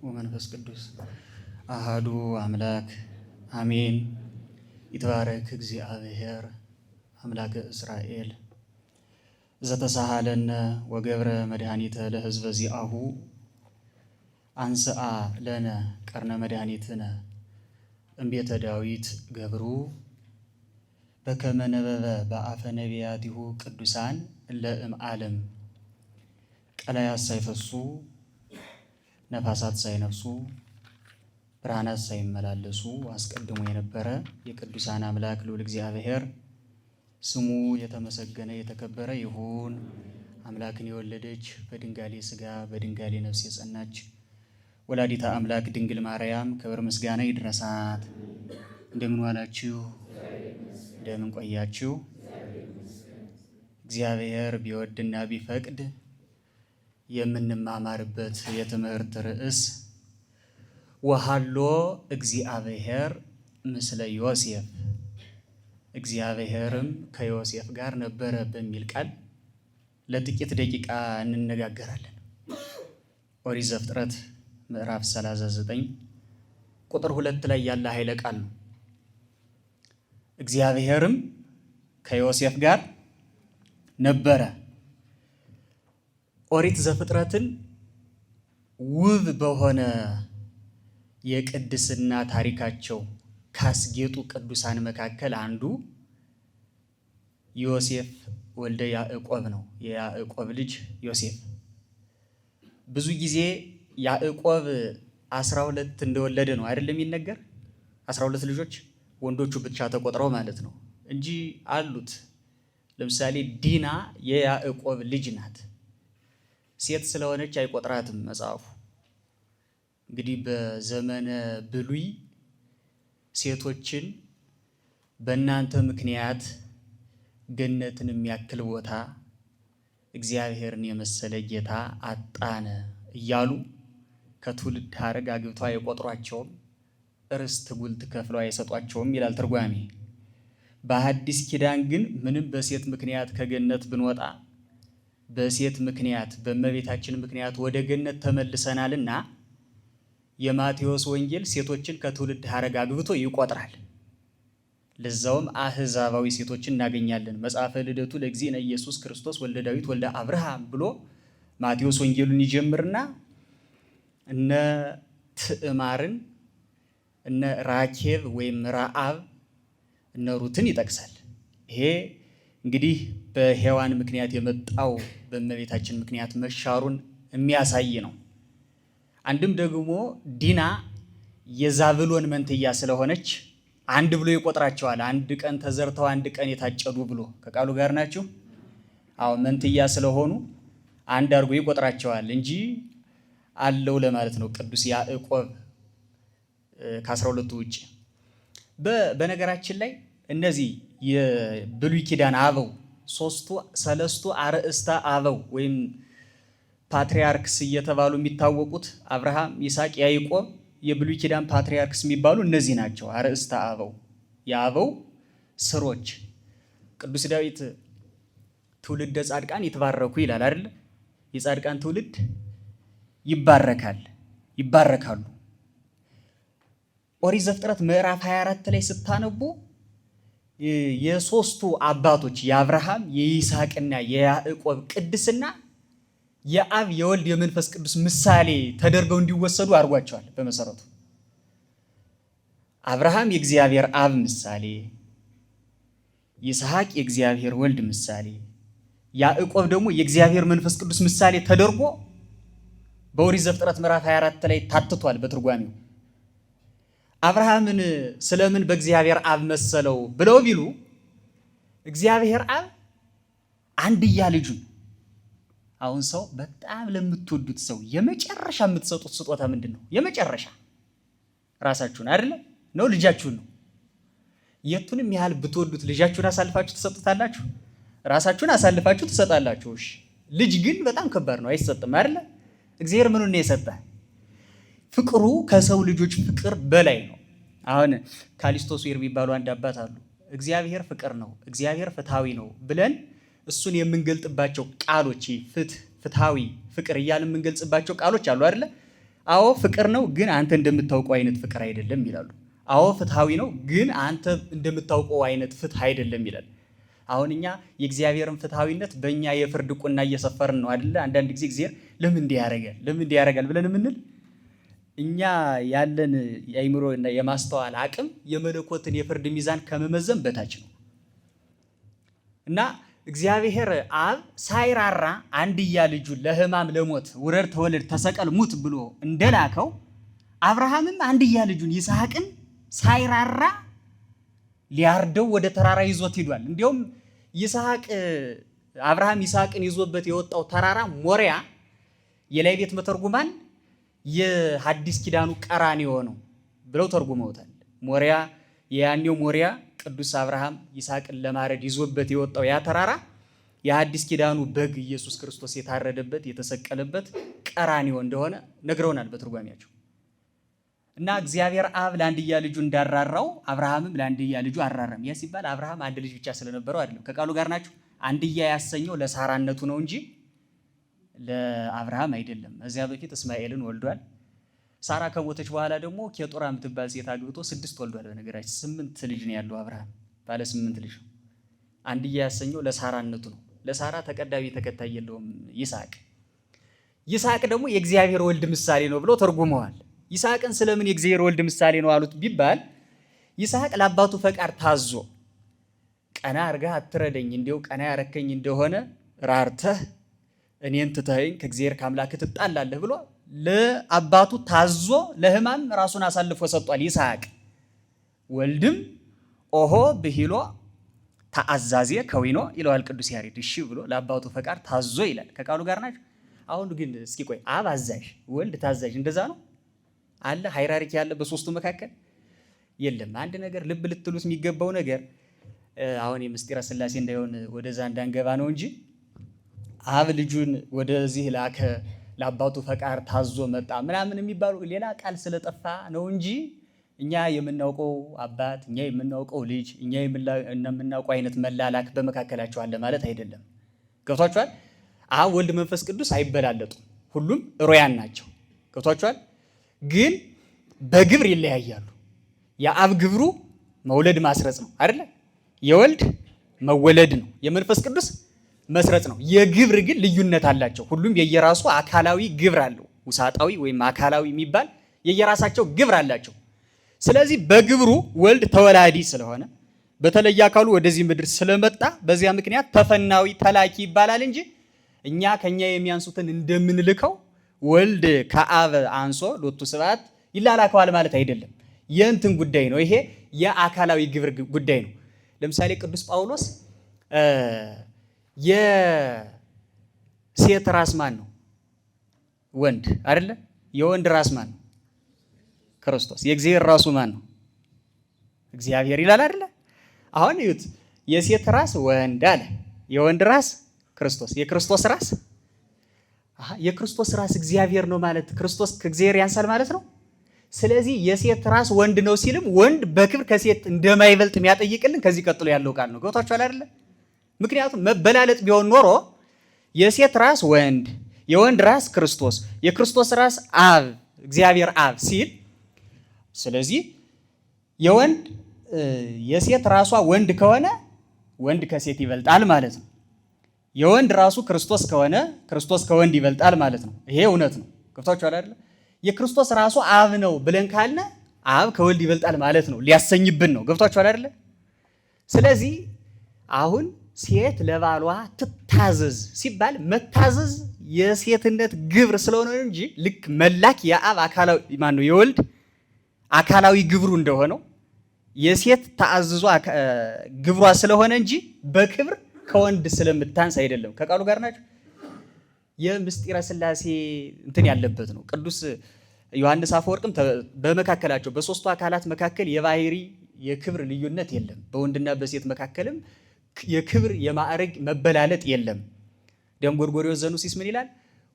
ወመንፈስ ቅዱስ አሃዱ አምላክ አሜን። ይትባረክ እግዚአብሔር አምላከ እስራኤል ዘተሳሃለነ ወገብረ መድኃኒተ ለሕዝበ ዚአሁ አንስአ ለነ ቀርነ መድኃኒትነ እምቤተ ዳዊት ገብሩ በከመ ነበበ በአፈ ነቢያቲሁ ቅዱሳን ለእም ዓለም ቀላያት ሳይፈሱ ነፋሳት ሳይነፍሱ ብርሃናት ሳይመላለሱ አስቀድሞ የነበረ የቅዱሳን አምላክ ልዑል እግዚአብሔር ስሙ የተመሰገነ የተከበረ ይሁን። አምላክን የወለደች በድንጋሌ ሥጋ በድንጋሌ ነፍስ የጸናች ወላዲተ አምላክ ድንግል ማርያም ክብር ምስጋና ይድረሳት። እንደምን ዋላችሁ? እንደምን ቆያችሁ? እግዚአብሔር ቢወድና ቢፈቅድ የምንማማርበት የትምህርት ርዕስ ወሃሎ እግዚአብሔር ምስለ ዮሴፍ፣ እግዚአብሔርም ከዮሴፍ ጋር ነበረ በሚል ቃል ለጥቂት ደቂቃ እንነጋገራለን። ኦሪት ዘፍጥረት ምዕራፍ 39 ቁጥር 2 ላይ ያለ ኃይለ ቃል ነው። እግዚአብሔርም ከዮሴፍ ጋር ነበረ። ኦሪት ዘፍጥረትን ውብ በሆነ የቅድስና ታሪካቸው ካስጌጡ ቅዱሳን መካከል አንዱ ዮሴፍ ወልደ ያዕቆብ ነው። የያዕቆብ ልጅ ዮሴፍ። ብዙ ጊዜ ያዕቆብ 12 እንደወለደ ነው አይደለም የሚነገር። 12 ልጆች ወንዶቹ ብቻ ተቆጥረው ማለት ነው እንጂ አሉት። ለምሳሌ ዲና የያዕቆብ ልጅ ናት። ሴት ስለሆነች አይቆጥራትም መጽሐፉ። እንግዲህ በዘመነ ብሉይ ሴቶችን በእናንተ ምክንያት ገነትን የሚያክል ቦታ እግዚአብሔርን የመሰለ ጌታ አጣነ እያሉ ከትውልድ ሐረግ አግብተው አይቆጥሯቸውም፣ ርስት ጉልት ከፍለው አይሰጧቸውም ይላል ትርጓሜ። በሐዲስ ኪዳን ግን ምንም በሴት ምክንያት ከገነት ብንወጣ በሴት ምክንያት በእመቤታችን ምክንያት ወደ ገነት ተመልሰናልና የማቴዎስ ወንጌል ሴቶችን ከትውልድ ሐረግ አግብቶ ይቆጥራል። ለዛውም አህዛባዊ ሴቶችን እናገኛለን። መጽሐፈ ልደቱ ለእግዚእነ ኢየሱስ ክርስቶስ ወልደ ዳዊት ወልደ አብርሃም ብሎ ማቴዎስ ወንጌሉን ይጀምርና እነ ትዕማርን እነ ራኬብ ወይም ረአብ እነ ሩትን ይጠቅሳል። ይሄ እንግዲህ በሔዋን ምክንያት የመጣው በእመቤታችን ምክንያት መሻሩን የሚያሳይ ነው። አንድም ደግሞ ዲና የዛብሎን መንትያ ስለሆነች አንድ ብሎ ይቆጥራቸዋል። አንድ ቀን ተዘርተው አንድ ቀን የታጨዱ ብሎ ከቃሉ ጋር ናቸው። አዎ መንትያ ስለሆኑ አንድ አድርጎ ይቆጥራቸዋል እንጂ አለው ለማለት ነው ቅዱስ ያዕቆብ ከ12ቱ ውጭ። በነገራችን ላይ እነዚህ የብሉይ ኪዳን አበው ሰለስቱ አርእስተ አበው ወይም ፓትሪያርክስ እየተባሉ የሚታወቁት አብርሃም፣ ይስሐቅ፣ ያዕቆብ የብሉይ ኪዳን ፓትሪያርክስ የሚባሉ እነዚህ ናቸው። አርእስተ አበው የአበው ስሮች። ቅዱስ ዳዊት ትውልደ ጻድቃን ይትባረኩ ይላል አይደል? የጻድቃን ትውልድ ይባረካሉ። ኦሪት ዘፍጥረት ምዕራፍ 24 ላይ ስታነቡ የሶስቱ አባቶች የአብርሃም የይስሐቅና የያዕቆብ ቅድስና የአብ የወልድ የመንፈስ ቅዱስ ምሳሌ ተደርገው እንዲወሰዱ አድርጓቸዋል። በመሰረቱ አብርሃም የእግዚአብሔር አብ ምሳሌ፣ ይስሐቅ የእግዚአብሔር ወልድ ምሳሌ፣ ያዕቆብ ደግሞ የእግዚአብሔር መንፈስ ቅዱስ ምሳሌ ተደርጎ በኦሪት ዘፍጥረት ምዕራፍ 24 ላይ ታትቷል በትርጓሜው። አብርሃምን ስለምን በእግዚአብሔር አብ መሰለው ብለው ቢሉ እግዚአብሔር አብ አንድያ ልጁን። አሁን ሰው በጣም ለምትወዱት ሰው የመጨረሻ የምትሰጡት ስጦታ ምንድን ነው? የመጨረሻ ራሳችሁን አይደለ? ነው ልጃችሁን ነው። የቱንም ያህል ብትወዱት ልጃችሁን አሳልፋችሁ ትሰጡታላችሁ? ራሳችሁን አሳልፋችሁ ትሰጣላችሁ። እሺ፣ ልጅ ግን በጣም ከባድ ነው፣ አይሰጥም አይደለ? እግዚአብሔር ምኑን ነው የሰጠህ? ፍቅሩ ከሰው ልጆች ፍቅር በላይ ነው። አሁን ካሊስቶስ የሚባሉ አንድ አባት አሉ። እግዚአብሔር ፍቅር ነው፣ እግዚአብሔር ፍትሃዊ ነው ብለን እሱን የምንገልጥባቸው ቃሎች ፍትሃዊ፣ ፍቅር እያልን የምንገልጽባቸው ቃሎች አሉ አይደለ? አዎ ፍቅር ነው፣ ግን አንተ እንደምታውቀው አይነት ፍቅር አይደለም ይላሉ። አዎ ፍትሃዊ ነው፣ ግን አንተ እንደምታውቀው አይነት ፍትህ አይደለም ይላል። አሁን እኛ የእግዚአብሔርን ፍትሃዊነት በእኛ የፍርድ ቁና እየሰፈርን ነው አይደለ? አንዳንድ ጊዜ እግዚአብሔር ለምን እንዲህ ያደርጋል ለምን እንዲህ ያደርጋል ብለን የምንል እኛ ያለን የአእምሮ እና የማስተዋል አቅም የመለኮትን የፍርድ ሚዛን ከመመዘን በታች ነው። እና እግዚአብሔር አብ ሳይራራ አንድያ ልጁን ለሕማም ለሞት ውረድ ተወለድ ተሰቀል ሙት ብሎ እንደላከው አብርሃምም አንድያ ልጁን ይስሐቅን ሳይራራ ሊያርደው ወደ ተራራ ይዞት ሄዷል። እንዲያውም አብርሃም ይስሐቅን ይዞበት የወጣው ተራራ ሞሪያ የላይ ቤት መተርጉማን የሐዲስ ኪዳኑ ቀራንዮ ነው ብለው ተርጉመውታል። ሞሪያ የያኔው ሞሪያ ቅዱስ አብርሃም ይስሐቅን ለማረድ ይዞበት የወጣው ያ ተራራ የሐዲስ ኪዳኑ በግ ኢየሱስ ክርስቶስ የታረደበት የተሰቀለበት ቀራንዮ እንደሆነ ነግረውናል በትርጓሜያቸው። እና እግዚአብሔር አብ ለአንድያ ልጁ እንዳራራው አብርሃምም ለአንድያ ልጁ አራራም። ያ ሲባል አብርሃም አንድ ልጅ ብቻ ስለነበረው አይደለም። ከቃሉ ጋር ናቸው። አንድያ ያሰኘው ለሳራነቱ ነው እንጂ ለአብርሃም አይደለም። እዚያ በፊት እስማኤልን ወልዷል። ሳራ ከሞተች በኋላ ደግሞ ኬጡራ የምትባል ሴት አግብቶ 6 ወልዷል። በነገራችን 8 ልጅ ነው ያለው አብርሃም፣ ባለ 8 ልጅ። አንድያ ያሰኘው ለሳራነቱ ነው። ለሳራ ተቀዳሚ ተከታይ የለውም ይስሐቅ ደግሞ የእግዚአብሔር ወልድ ምሳሌ ነው ብለው ተርጉመዋል። ይስሐቅን ስለምን የእግዚአብሔር ወልድ ምሳሌ ነው አሉት ቢባል ይስሐቅ ለአባቱ ፈቃድ ታዞ ቀና አርገህ አትረደኝ፣ እንዲያው ቀና ያረከኝ እንደሆነ ራርተህ እኔን ትተኸኝ ከእግዚአብሔር ከአምላክህ ትጣላለህ ብሎ ለአባቱ ታዞ ለሕማም ራሱን አሳልፎ ሰጥቷል። ይስሐቅ ወልድም ኦሆ ብሂሎ ተአዛዜ ከዊኖ ይለዋል ቅዱስ ያሬድ። እሺ ብሎ ለአባቱ ፈቃድ ታዞ ይላል። ከቃሉ ጋር ናቸው። አሁን ግን እስኪ ቆይ አብ አዛዥ ወልድ ታዛዥ እንደዛ ነው አለ? ሃይራርኪ ያለ በሶስቱ መካከል የለም። አንድ ነገር ልብ ልትሉት የሚገባው ነገር አሁን የምስጢረ ሥላሴ እንዳይሆን ወደዛ እንዳንገባ ነው እንጂ አብ ልጁን ወደዚህ ላከ፣ ለአባቱ ፈቃድ ታዞ መጣ ምናምን የሚባሉ ሌላ ቃል ስለጠፋ ነው እንጂ እኛ የምናውቀው አባት፣ እኛ የምናውቀው ልጅ፣ እኛ የምናውቀው አይነት መላላክ በመካከላቸው አለ ማለት አይደለም። ገብቷችኋል? አብ ወልድ መንፈስ ቅዱስ አይበላለጡም። ሁሉም ሮያን ናቸው። ገብቷችኋል? ግን በግብር ይለያያሉ። የአብ ግብሩ መውለድ ማስረጽ ነው አይደለ? የወልድ መወለድ ነው። የመንፈስ ቅዱስ መስረጽ ነው። የግብር ግን ልዩነት አላቸው። ሁሉም የየራሱ አካላዊ ግብር አለው። ውሳጣዊ ወይም አካላዊ የሚባል የየራሳቸው ግብር አላቸው። ስለዚህ በግብሩ ወልድ ተወላዲ ስለሆነ በተለየ አካሉ ወደዚህ ምድር ስለመጣ በዚያ ምክንያት ተፈናዊ ተላኪ ይባላል እንጂ እኛ ከኛ የሚያንሱትን እንደምንልከው ወልድ ከአብ አንሶ ሎቱ ስብሐት ይላላከዋል ማለት አይደለም። የእንትን ጉዳይ ነው። ይሄ የአካላዊ ግብር ጉዳይ ነው። ለምሳሌ ቅዱስ ጳውሎስ የሴት ራስ ማን ነው? ወንድ አይደለ? የወንድ ራስ ማን ነው? ክርስቶስ። የእግዚአብሔር ራሱ ማን ነው? እግዚአብሔር ይላል አይደለ? አሁን እዩት። የሴት ራስ ወንድ አለ፣ የወንድ ራስ ክርስቶስ። የክርስቶስ ራስ እግዚአብሔር ነው ማለት ክርስቶስ ከእግዚአብሔር ያንሳል ማለት ነው። ስለዚህ የሴት ራስ ወንድ ነው ሲልም ወንድ በክብር ከሴት እንደማይበልጥ የሚያጠይቅልን ከዚህ ቀጥሎ ያለው ቃል ነው። ገብቷችኋል አይደለ? ምክንያቱም መበላለጥ ቢሆን ኖሮ የሴት ራስ ወንድ፣ የወንድ ራስ ክርስቶስ፣ የክርስቶስ ራስ አብ እግዚአብሔር አብ ሲል ስለዚህ የሴት ራሷ ወንድ ከሆነ ወንድ ከሴት ይበልጣል ማለት ነው። የወንድ ራሱ ክርስቶስ ከሆነ ክርስቶስ ከወንድ ይበልጣል ማለት ነው። ይሄ እውነት ነው። ገብቷችኋል አይደለ? የክርስቶስ ራሱ አብ ነው ብለን ካልነ አብ ከወልድ ይበልጣል ማለት ነው ሊያሰኝብን ነው። ገብቷችኋል አይደለ? ስለዚህ አሁን ሴት ለባሏ ትታዘዝ ሲባል መታዘዝ የሴትነት ግብር ስለሆነ እንጂ ልክ መላክ የአብ አካላዊ ማነው የወልድ አካላዊ ግብሩ እንደሆነው የሴት ተአዝዞ ግብሯ ስለሆነ እንጂ በክብር ከወንድ ስለምታንስ አይደለም። ከቃሉ ጋር ናቸው። የምስጢረ ሥላሴ እንትን ያለበት ነው። ቅዱስ ዮሐንስ አፈወርቅም በመካከላቸው በሶስቱ አካላት መካከል የባህሪ የክብር ልዩነት የለም። በወንድና በሴት መካከልም የክብር የማዕረግ መበላለጥ የለም። ደም ጎርጎርዮስ ዘኑሲስ ምን ይላል?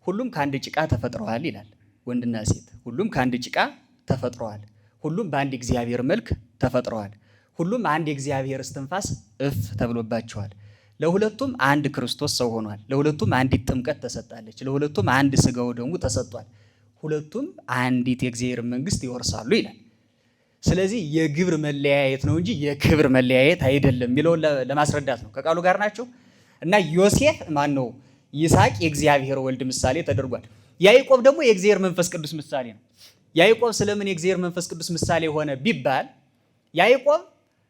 ሁሉም ከአንድ ጭቃ ተፈጥረዋል ይላል። ወንድና ሴት ሁሉም ከአንድ ጭቃ ተፈጥረዋል። ሁሉም በአንድ እግዚአብሔር መልክ ተፈጥረዋል። ሁሉም አንድ የእግዚአብሔር እስትንፋስ እፍ ተብሎባቸዋል። ለሁለቱም አንድ ክርስቶስ ሰው ሆኗል። ለሁለቱም አንዲት ጥምቀት ተሰጣለች። ለሁለቱም አንድ ሥጋው ደሙ ተሰጥቷል። ሁለቱም አንዲት የእግዚአብሔር መንግስት ይወርሳሉ ይላል። ስለዚህ የግብር መለያየት ነው እንጂ የክብር መለያየት አይደለም የሚለውን ለማስረዳት ነው። ከቃሉ ጋር ናቸው። እና ዮሴፍ ማን ነው? ይስሐቅ የእግዚአብሔር ወልድ ምሳሌ ተደርጓል። ያዕቆብ ደግሞ የእግዚአብሔር መንፈስ ቅዱስ ምሳሌ ነው። ያዕቆብ ስለምን የእግዚአብሔር መንፈስ ቅዱስ ምሳሌ ሆነ ቢባል ያዕቆብ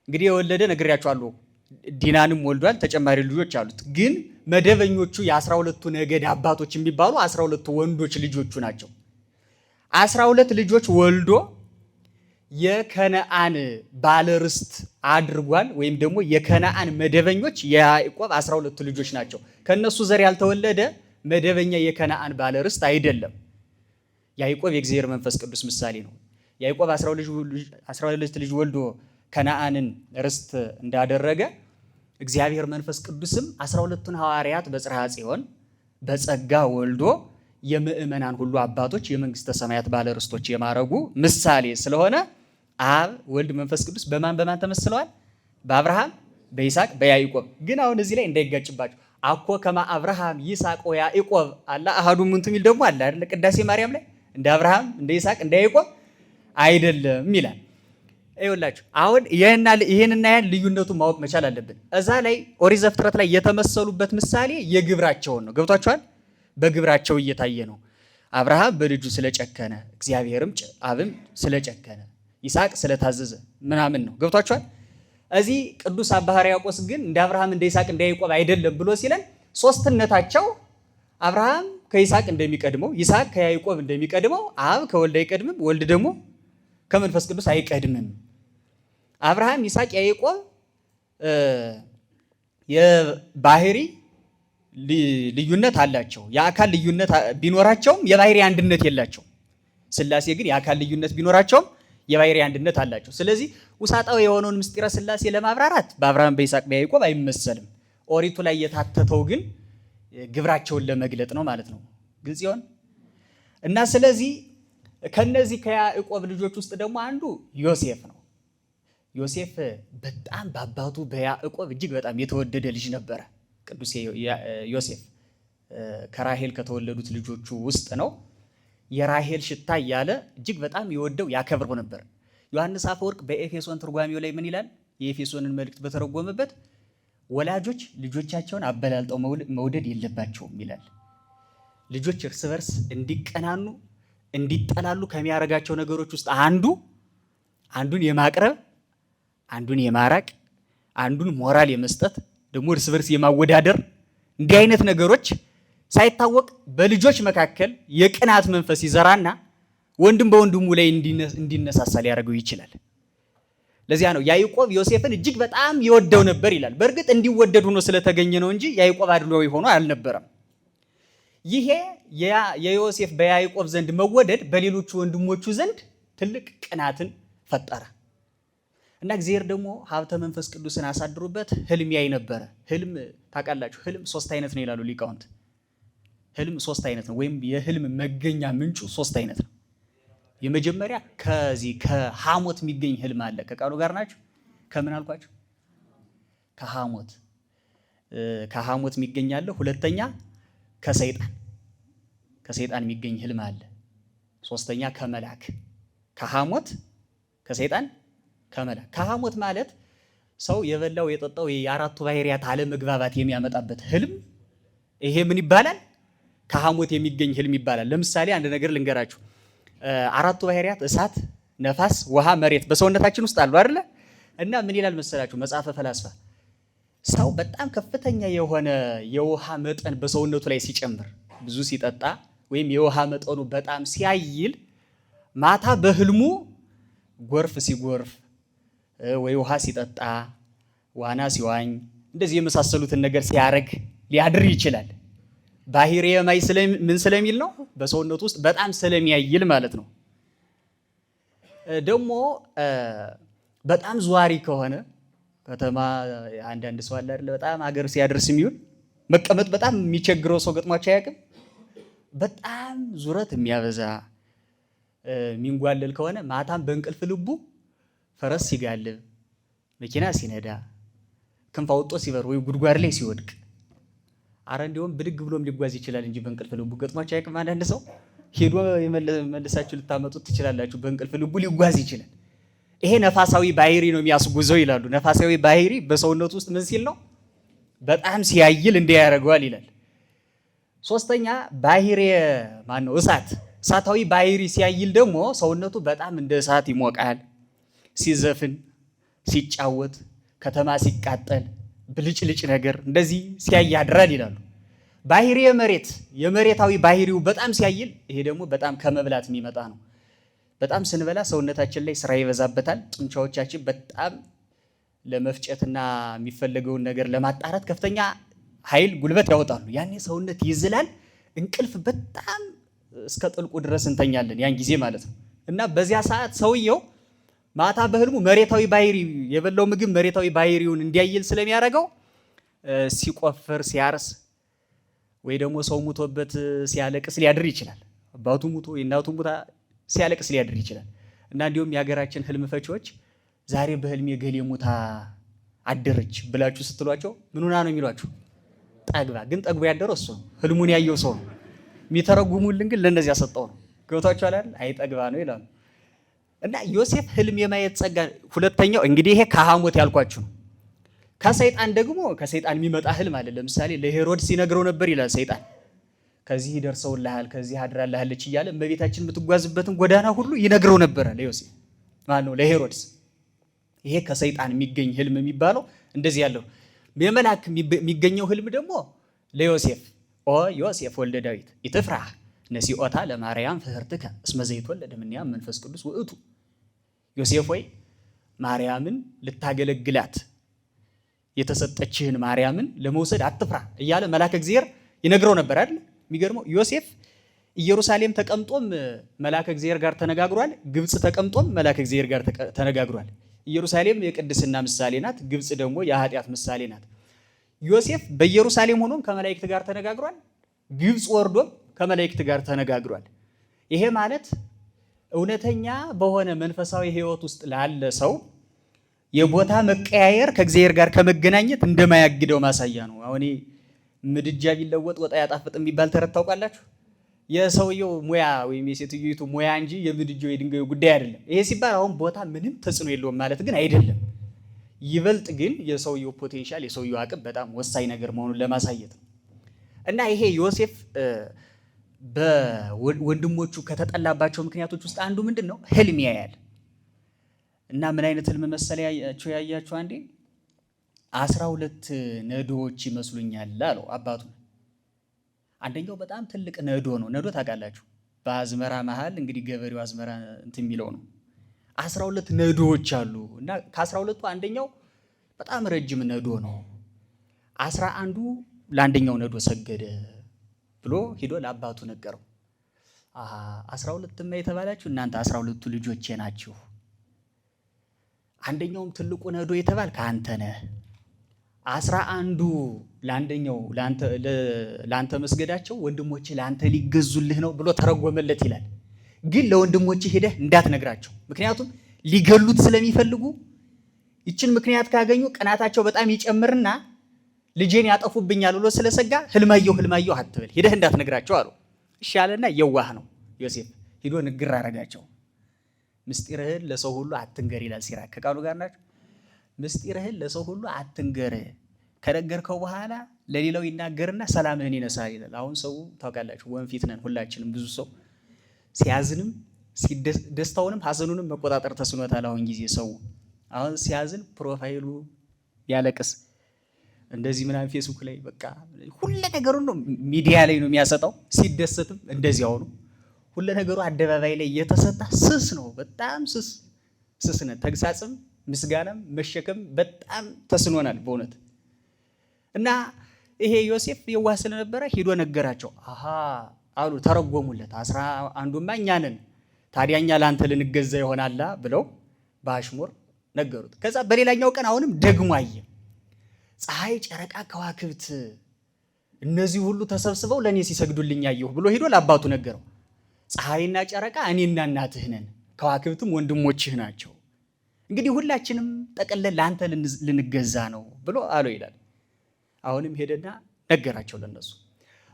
እንግዲህ የወለደ ነግሬያቸዋለሁ። ዲናንም ወልዷል። ተጨማሪ ልጆች አሉት። ግን መደበኞቹ የ12ቱ ነገድ አባቶች የሚባሉ 12ቱ ወንዶች ልጆቹ ናቸው። 12 ልጆች ወልዶ የከነአን ባለርስት አድርጓል። ወይም ደግሞ የከነአን መደበኞች የያዕቆብ 12ቱ ልጆች ናቸው። ከነሱ ዘር ያልተወለደ መደበኛ የከነአን ባለርስት አይደለም። ያዕቆብ የእግዚአብሔር መንፈስ ቅዱስ ምሳሌ ነው። ያዕቆብ 12 ልጅ ወልዶ ከነአንን ርስት እንዳደረገ እግዚአብሔር መንፈስ ቅዱስም 12ቱን ሐዋርያት በጽርሐ ጽዮን በጸጋ ወልዶ የምእመናን ሁሉ አባቶች የመንግስተ ሰማያት ባለርስቶች የማረጉ ምሳሌ ስለሆነ አብ ወልድ መንፈስ ቅዱስ በማን ተመስለዋል? በአብርሃም በይስሐቅ በያዕቆብ። ግን አሁን እዚህ ላይ እንዳይጋጭባቸው አኮ ከማ አብርሃም ይስሐቅ ወያዕቆብ አላ አሐዱ እሙንቱ የሚል ደግሞ አለ አይደል? ቅዳሴ ማርያም ላይ እንደ አብርሃም እንደ ይስሐቅ እንደ ያዕቆብ አይደለም ይላል። ይኸውላችሁ አሁን ይሄንና ያን ልዩነቱን ማወቅ መቻል አለብን። እዛ ላይ ኦሪት ዘፍጥረት ላይ የተመሰሉበት ምሳሌ የግብራቸውን ነው። ገብቷችኋል? በግብራቸው እየታየ ነው። አብርሃም በልጁ ስለጨከነ፣ እግዚአብሔርም አብም ስለጨከነ፣ ይስሐቅ ስለታዘዘ ምናምን ነው። ገብቷችኋል? እዚህ ቅዱስ አባ ሕርያቆስ ግን እንደ አብርሃም እንደ ይስሐቅ እንደ ያዕቆብ አይደለም ብሎ ሲለን ሶስትነታቸው አብርሃም ከይስሐቅ እንደሚቀድመው፣ ይስሐቅ ከያዕቆብ እንደሚቀድመው፣ አብ ከወልድ አይቀድምም፣ ወልድ ደግሞ ከመንፈስ ቅዱስ አይቀድምም። አብርሃም፣ ይስሐቅ፣ ያዕቆብ የባህሪ ልዩነት አላቸው። የአካል ልዩነት ቢኖራቸውም የባህሪ አንድነት የላቸው። ሥላሴ ግን የአካል ልዩነት ቢኖራቸውም የባህሪ አንድነት አላቸው። ስለዚህ ውሳጣዊ የሆነውን ምስጢረ ሥላሴ ለማብራራት በአብርሃም በይስሐቅ በያዕቆብ አይመሰልም። ኦሪቱ ላይ የታተተው ግን ግብራቸውን ለመግለጥ ነው ማለት ነው። ግልጽ ይሆን? እና ስለዚህ ከነዚህ ከያዕቆብ ልጆች ውስጥ ደግሞ አንዱ ዮሴፍ ነው። ዮሴፍ በጣም በአባቱ በያዕቆብ እጅግ በጣም የተወደደ ልጅ ነበረ። ቅዱስ ዮሴፍ ከራሄል ከተወለዱት ልጆቹ ውስጥ ነው። የራሄል ሽታ እያለ እጅግ በጣም የወደው ያከብረው ነበር። ዮሐንስ አፈወርቅ በኤፌሶን ትርጓሜው ላይ ምን ይላል? የኤፌሶንን መልእክት በተረጎመበት ወላጆች ልጆቻቸውን አበላልጠው መውደድ የለባቸውም ይላል። ልጆች እርስ በርስ እንዲቀናኑ እንዲጠላሉ ከሚያደርጋቸው ነገሮች ውስጥ አንዱን የማቅረብ፣ አንዱን የማራቅ፣ አንዱን ሞራል የመስጠት ደግሞ እርስ በርስ የማወዳደር እንዲህ አይነት ነገሮች ሳይታወቅ በልጆች መካከል የቅናት መንፈስ ይዘራና ወንድም በወንድሙ ላይ እንዲነሳሳ ሊያደርገው ይችላል። ለዚያ ነው ያዕቆብ ዮሴፍን እጅግ በጣም ይወደው ነበር ይላል። በእርግጥ እንዲወደድ ሆኖ ስለተገኘ ነው እንጂ ያዕቆብ አድሏዊ ሆኖ አልነበረም። ይሄ የዮሴፍ በያዕቆብ ዘንድ መወደድ በሌሎቹ ወንድሞቹ ዘንድ ትልቅ ቅናትን ፈጠረ እና እግዚአብሔር ደግሞ ሀብተ መንፈስ ቅዱስን አሳድሮበት ህልም ያይ ነበረ። ህልም ታውቃላችሁ፣ ህልም 3 አይነት ነው ይላሉ ሊቃውንት። ህልም 3 አይነት ነው፣ ወይም የህልም መገኛ ምንጩ 3 አይነት ነው። የመጀመሪያ ከሐሞት የሚገኝ ህልም አለ። ከቃሉ ጋር ናቸው። ከምን አልኳቸው? ከሐሞት የሚገኝ አለ። ሁለተኛ ከሰይጣን የሚገኝ ህልም አለ። ሶስተኛ ከመላክ። ከሐሞት፣ ከሰይጣን፣ ከመላክ። ከሐሞት ማለት ሰው የበላው የጠጣው የአራቱ ባህሪያት አለመግባባት የሚያመጣበት ህልም፣ ይሄ ምን ይባላል? ከሐሞት የሚገኝ ህልም ይባላል። ለምሳሌ አንድ ነገር ልንገራችሁ። አራቱ ባህሪያት እሳት፣ ነፋስ፣ ውሃ፣ መሬት በሰውነታችን ውስጥ አሉ አይደለ? እና ምን ይላል መሰላችሁ መጽሐፈ ፈላስፋ፣ ሰው በጣም ከፍተኛ የሆነ የውሃ መጠን በሰውነቱ ላይ ሲጨምር፣ ብዙ ሲጠጣ ወይም የውሃ መጠኑ በጣም ሲያይል፣ ማታ በህልሙ ጎርፍ ሲጎርፍ ወይ ውሃ ሲጠጣ፣ ዋና ሲዋኝ፣ እንደዚህ የመሳሰሉትን ነገር ሲያደርግ ሊያድር ይችላል። ባህሪየ ማይ ምን ስለሚል ነው? በሰውነቱ ውስጥ በጣም ስለሚያይል ማለት ነው። ደግሞ በጣም ዘዋሪ ከሆነ ከተማ አንዳንድ ሰው አለ አይደል? በጣም ሀገር ሲያደርስ የሚውል መቀመጥ በጣም የሚቸግረው ሰው ገጥሟቸው አያውቅም? በጣም ዙረት የሚያበዛ የሚንጓለል ከሆነ ማታም በእንቅልፍ ልቡ ፈረስ ሲጋልብ፣ መኪና ሲነዳ፣ ክንፍ አውጥቶ ሲበር ወይ ጉድጓድ ላይ ሲወድቅ፣ አረ እንዲሁም ብድግ ብሎም ሊጓዝ ይችላል እንጂ በእንቅልፍ ልቡ ገጥሟቸው አያውቅም? አንዳንድ ሰው ሄዶ መልሳችሁ ልታመጡት ትችላላችሁ። በእንቅልፍ ልቡ ሊጓዝ ይችላል። ይሄ ነፋሳዊ ባህሪ ነው የሚያስጉዘው ይላሉ። ነፋሳዊ ባህሪ በሰውነቱ ውስጥ ምን ሲል ነው? በጣም ሲያይል እንዲያደርገዋል ይላል። ሶስተኛ ባህሪ ማን ነው? እሳታዊ ባህሪ ሲያይል ደግሞ ሰውነቱ በጣም እንደ እሳት ይሞቃል። ሲዘፍን፣ ሲጫወት፣ ከተማ ሲቃጠል፣ ብልጭልጭ ነገር እንደዚህ ሲያይ ያድራል ይላሉ። ባህሪ የመሬታዊ ባህሪው በጣም ሲያይል፣ ይሄ ደግሞ በጣም ከመብላት የሚመጣ ነው። በጣም ስንበላ ሰውነታችን ላይ ስራ ይበዛበታል። ጡንቻዎቻችን በጣም ለመፍጨትና የሚፈለገውን ነገር ለማጣራት ከፍተኛ ኃይል ጉልበት ያወጣሉ። ያኔ ሰውነት ይዝላል። እንቅልፍ በጣም እስከ ጥልቁ ድረስ እንተኛለን ያን ጊዜ ማለት ነው። እና በዚያ ሰዓት ሰውየው ማታ በህልሙ መሬታዊ ባህሪ የበላው ምግብ መሬታዊ ባህሪውን እንዲያይል ስለሚያደርገው ሲቆፍር፣ ሲያርስ ወይ ደግሞ ሰው ሙቶበት ሲያለቅስ ሊያድር ይችላል። አባቱ ሙቶ የእናቱ ሙታ ሲያለቅስ ሊያድር ይችላል። እና እንዲሁም የሀገራችን ህልም ፈቺዎች ዛሬ በህልም የገሌ ሙታ አደረች ብላችሁ ስትሏቸው ምን ሆና ነው የሚሏችሁ? ጠግባ። ግን ጠግቦ ያደረው እሱ ነው፣ ህልሙን ያየው ሰው ነው። የሚተረጉሙልን ግን ለእነዚያ ሰጠው ነው። ገብቷችኋል አይደል? አይ ጠግባ ነው ይላሉ። እና ዮሴፍ ህልም የማየት ጸጋ። ሁለተኛው እንግዲህ ይሄ ከሐሞት ያልኳችሁ ነው። ከሰይጣን ደግሞ ከሰይጣን የሚመጣ ህልም አለ። ለምሳሌ ለሄሮድስ ይነግረው ነበር ይላል ሰይጣን። ከዚህ ደርሰውልሃል፣ ከዚህ አድራልሃለች እያለ እመቤታችን የምትጓዝበትን ጎዳና ሁሉ ይነግረው ነበረ ለዮሴፍ ማነው ለሄሮድስ። ይሄ ከሰይጣን የሚገኝ ህልም የሚባለው እንደዚህ ያለው። የመልአክ የሚገኘው ህልም ደግሞ ለዮሴፍ ኦ ዮሴፍ ወልደ ዳዊት ኢትፍራህ ነሲኦታ ለማርያም ፍህርትከ እስመ ዘይትወለድ እምኔሃ መንፈስ ቅዱስ ውእቱ። ዮሴፍ ወይ ማርያምን ልታገለግላት የተሰጠችህን ማርያምን ለመውሰድ አትፍራ እያለ መልአከ እግዚአብሔር ይነግረው ነበር አይደል? የሚገርመው ዮሴፍ ኢየሩሳሌም ተቀምጦም መልአከ እግዚአብሔር ጋር ተነጋግሯል። ግብጽ ተቀምጦም መልአከ እግዚአብሔር ጋር ተነጋግሯል። ኢየሩሳሌም የቅድስና ምሳሌ ናት። ግብጽ ደግሞ የኃጢአት ምሳሌ ናት። ዮሴፍ በኢየሩሳሌም ሆኖም ከመላእክት ጋር ተነጋግሯል። ግብጽ ወርዶም ከመላእክት ጋር ተነጋግሯል። ይሄ ማለት እውነተኛ በሆነ መንፈሳዊ ሕይወት ውስጥ ላለ ሰው የቦታ መቀያየር ከእግዚአብሔር ጋር ከመገናኘት እንደማያግደው ማሳያ ነው። አሁን ምድጃ ቢለወጥ ወጥ ያጣፍጥ የሚባል ተረት ታውቃላችሁ? የሰውየው ሙያ ወይም የሴትዮይቱ ሙያ እንጂ የምድጃው የድንጋዩ ጉዳይ አይደለም። ይሄ ሲባል አሁን ቦታ ምንም ተጽዕኖ የለውም ማለት ግን አይደለም። ይበልጥ ግን የሰውየው ፖቴንሻል የሰውየው አቅም በጣም ወሳኝ ነገር መሆኑን ለማሳየት ነው። እና ይሄ ዮሴፍ በወንድሞቹ ከተጠላባቸው ምክንያቶች ውስጥ አንዱ ምንድን ነው? ህልም ያያል። እና ምን አይነት ህልም መሰላችሁ ያያችሁ? አንዴ 12 ነዶዎች ይመስሉኛል አለው አባቱ። አንደኛው በጣም ትልቅ ነዶ ነው። ነዶ ታውቃላችሁ? በአዝመራ መሃል እንግዲህ ገበሬው አዝመራ እንትን የሚለው ነው። 12 ነዶዎች አሉ እና ከ12ቱ አንደኛው በጣም ረጅም ነዶ ነው። 11ዱ ለአንደኛው ነዶ ሰገደ ብሎ ሄዶ ለአባቱ ነገረው። 12ማ የተባላችሁ እናንተ 12ቱ ልጆቼ ናችሁ። አንደኛውም ትልቁ ነዶ የተባልክ አንተ ነህ። 11ዱ ለአንደኛው ለአንተ መስገዳቸው ወንድሞቼ ለአንተ ሊገዙልህ ነው ብሎ ተረጎመለት ይላል። ግን ለወንድሞቼ ሄደህ እንዳትነግራቸው፣ ምክንያቱም ሊገሉት ስለሚፈልጉ ይችን ምክንያት ካገኙ ቅናታቸው በጣም ይጨምርና ልጄን ያጠፉብኛል ብሎ ስለሰጋ ህልማየሁ አትበል፣ ሄደህ እንዳትነግራቸው አሉ። እሺ አለና የዋህ ነው ዮሴፍ። ሄዶ ንግር አረጋቸው። ምስጢርህን ለሰው ሁሉ አትንገር ይላል ሲራክ። ከቃሉ ጋር ናቸው። ምስጢርህን ለሰው ሁሉ አትንገር፣ ከነገርከው በኋላ ለሌላው ይናገርና ሰላምህን ይነሳል ይላል። አሁን ሰው ታውቃላችሁ ወንፊት ነን ሁላችንም። ብዙ ሰው ሲያዝንም ደስታውንም ሀዘኑንም መቆጣጠር ተስኖታል። አሁን ጊዜ ሰው አሁን ሲያዝን ፕሮፋይሉ ያለቅስ እንደዚህ ምናምን ፌስቡክ ላይ በቃ ሁሉ ነገሩን ነው ሚዲያ ላይ ነው የሚያሰጠው። ሲደሰትም እንደዚያው ነው። ሁሉ ነገሩ አደባባይ ላይ የተሰጣ ስስ ነው። በጣም ስስ ነው። ተግሳጽም ምስጋናም መሸከም በጣም ተስኖናል በእውነት። እና ይሄ ዮሴፍ የዋህ ስለነበረ ሄዶ ነገራቸው። አሃ አሉ፣ ተረጎሙለት። 11ዱማ እኛ ነን፣ ታዲያ እኛ ለአንተ ልንገዛ ይሆናላ ብለው በአሽሙር ነገሩት። ከዛ በሌላኛው ቀን አሁንም ደግሞ አየ። ፀሐይ፣ ጨረቃ፣ ከዋክብት እነዚህ ሁሉ ተሰብስበው ለእኔ ሲሰግዱልኝ አየሁ ብሎ ሄዶ ለአባቱ ነገረው። ፀሐይና ጨረቃ እኔና እናትህ ነን፣ ከዋክብትም ወንድሞችህ ናቸው። እንግዲህ ሁላችንም ጠቅለን ለአንተ ልንገዛ ነው ብሎ አለው ይላል። አሁንም ሄደና ነገራቸው ለነሱ።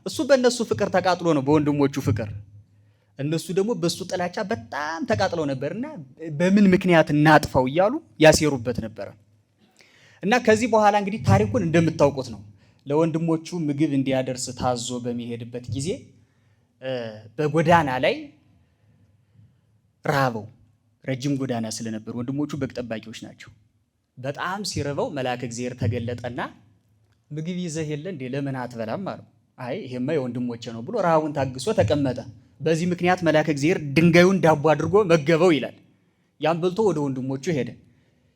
እሱ በእነሱ ፍቅር ተቃጥሎ ነው፣ በወንድሞቹ ፍቅር። እነሱ ደግሞ በሱ ጥላቻ በጣም ተቃጥለው ነበርና በምን ምክንያት እናጥፈው እያሉ ያሴሩበት ነበር። እና ከዚህ በኋላ እንግዲህ ታሪኩን እንደምታውቁት ነው። ለወንድሞቹ ምግብ እንዲያደርስ ታዞ በሚሄድበት ጊዜ በጎዳና ላይ ራበው። ረጅም ጎዳና ስለነበር ወንድሞቹ በግ ጠባቂዎች ናቸው። በጣም ሲርበው መልአከ እግዚአብሔር ተገለጠና ምግብ ይዘህ የለ እንዴ ለምን አትበላም አለው። አይ ይሄማ የወንድሞቼ ነው ብሎ ረሃቡን ታግሶ ተቀመጠ። በዚህ ምክንያት መልአከ እግዚአብሔር ድንጋዩን ዳቦ አድርጎ መገበው ይላል። ያን በልቶ ወደ ወንድሞቹ ሄደ።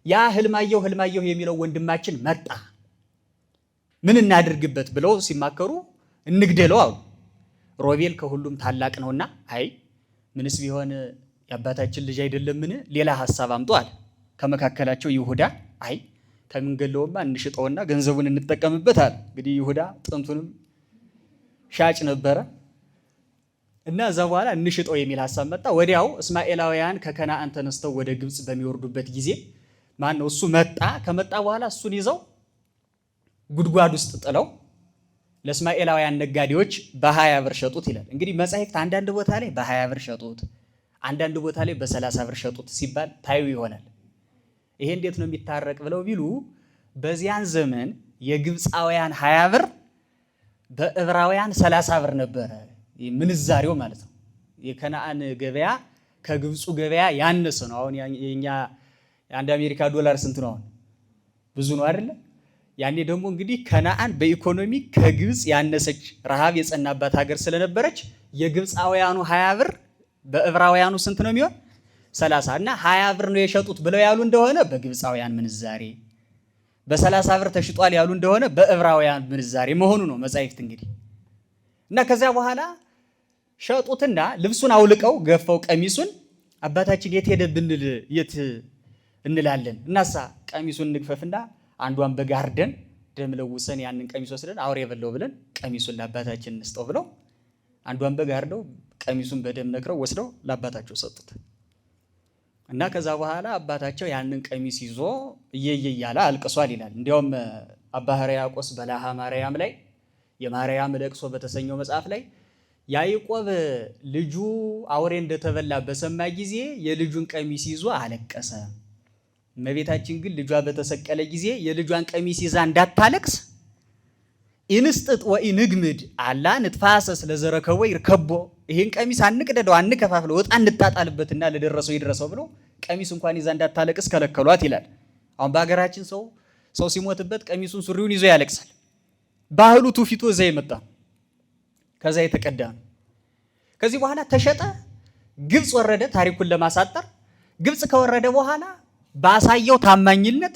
ያ ህልማየሁ የሚለው ወንድማችን መጣ። ምን እናድርግበት ብለው ሲማከሩ እንግደለው አሉ። ሮቤል ከሁሉም ታላቅ ነውና አይ ምንስ ቢሆን የአባታችን ልጅ አይደለምን? ሌላ ሐሳብ አምጡ አለ። ከመካከላቸው ይሁዳ አይ ከምንገለውማ እንሽጠውና ገንዘቡን እንጠቀምበት አለ። እንግዲህ ይሁዳ ጥንቱንም ሻጭ ነበረ እና እዛ በኋላ እንሽጠው የሚል ሐሳብ መጣ። ወዲያው እስማኤላውያን ከከነዓን ተነስተው ወደ ግብፅ በሚወርዱበት ጊዜ ማን ነው እሱ መጣ። ከመጣ በኋላ እሱን ይዘው ጉድጓድ ውስጥ ጥለው ለእስማኤላውያን ነጋዴዎች በ20 ብር ሸጡት ይላል። እንግዲህ መጻሕፍት አንዳንድ ቦታ ላይ በ20 ብር ሸጡት፣ አንዳንድ ቦታ ላይ በ30 ብር ሸጡት ሲባል ታዩ ይሆናል። ይሄ እንዴት ነው የሚታረቅ ብለው ቢሉ በዚያን ዘመን የግብፃውያን 20 ብር በዕብራውያን 30 ብር ነበረ ምንዛሬው ማለት ነው። የከነዓን ገበያ ከግብፁ ገበያ ያነሰ ነው። አሁን የኛ የአንድ አሜሪካ ዶላር ስንት ነው? አሁን ብዙ ነው አይደለ? ያኔ ደግሞ እንግዲህ ከነዓን በኢኮኖሚ ከግብፅ ያነሰች ረሃብ የጸናባት ሀገር ስለነበረች የግብፃውያኑ 20 ብር በዕብራውያኑ ስንት ነው የሚሆን? 30 እና 20 ብር ነው የሸጡት ብለው ያሉ እንደሆነ በግብፃውያን ምንዛሬ፣ በ30 ብር ተሽጧል ያሉ እንደሆነ በዕብራውያን ምንዛሬ መሆኑ ነው መጻሕፍት እንግዲህ። እና ከዚያ በኋላ ሸጡትና ልብሱን አውልቀው ገፈው ቀሚሱን አባታችን የት ሄደ ብንል የት እንላለን? እናሳ ቀሚሱን እንግፈፍና አንዷን በግ አርደን ደም ለውሰን ያንን ቀሚስ ወስደን አውሬ የበለው ብለን ቀሚሱን ለአባታችን እንስጠው ብለው አንዷን በግ አርደው ቀሚሱን በደም ነክረው ወስደው ለአባታቸው ሰጡት። እና ከዛ በኋላ አባታቸው ያንን ቀሚስ ይዞ እየየ እያለ አልቅሷል ይላል። እንዲያውም አባ ሕርያቆስ በላሃ ማርያም ላይ የማርያም ለቅሶ በተሰኘው መጽሐፍ ላይ ያዕቆብ ልጁ አውሬ እንደተበላ በሰማ ጊዜ የልጁን ቀሚስ ይዞ አለቀሰ። እመቤታችን ግን ልጇ በተሰቀለ ጊዜ የልጇን ቀሚስ ይዛ እንዳታለቅስ ኢንስጥጥ ወኢንግምድ አላ ንትፋሰስ ለዘረከቦ ይርከቦ፣ ይሄን ቀሚስ አንቅደደው አንከፋፍለው ወጣ እንጣጣልበትና ለደረሰው ይድረሰው ብሎ ቀሚስ እንኳን ይዛ እንዳታለቅስ ከለከሏት ይላል። አሁን በሀገራችን ሰው ሲሞትበት ቀሚሱን ሱሪውን ይዞ ያለቅሳል። ባህሉ ትውፊቱ እዛ የመጣ ከዛ የተቀዳ ነው። ከዚህ በኋላ ተሸጠ፣ ግብፅ ወረደ። ታሪኩን ለማሳጠር ግብፅ ከወረደ በኋላ ባሳየው ታማኝነት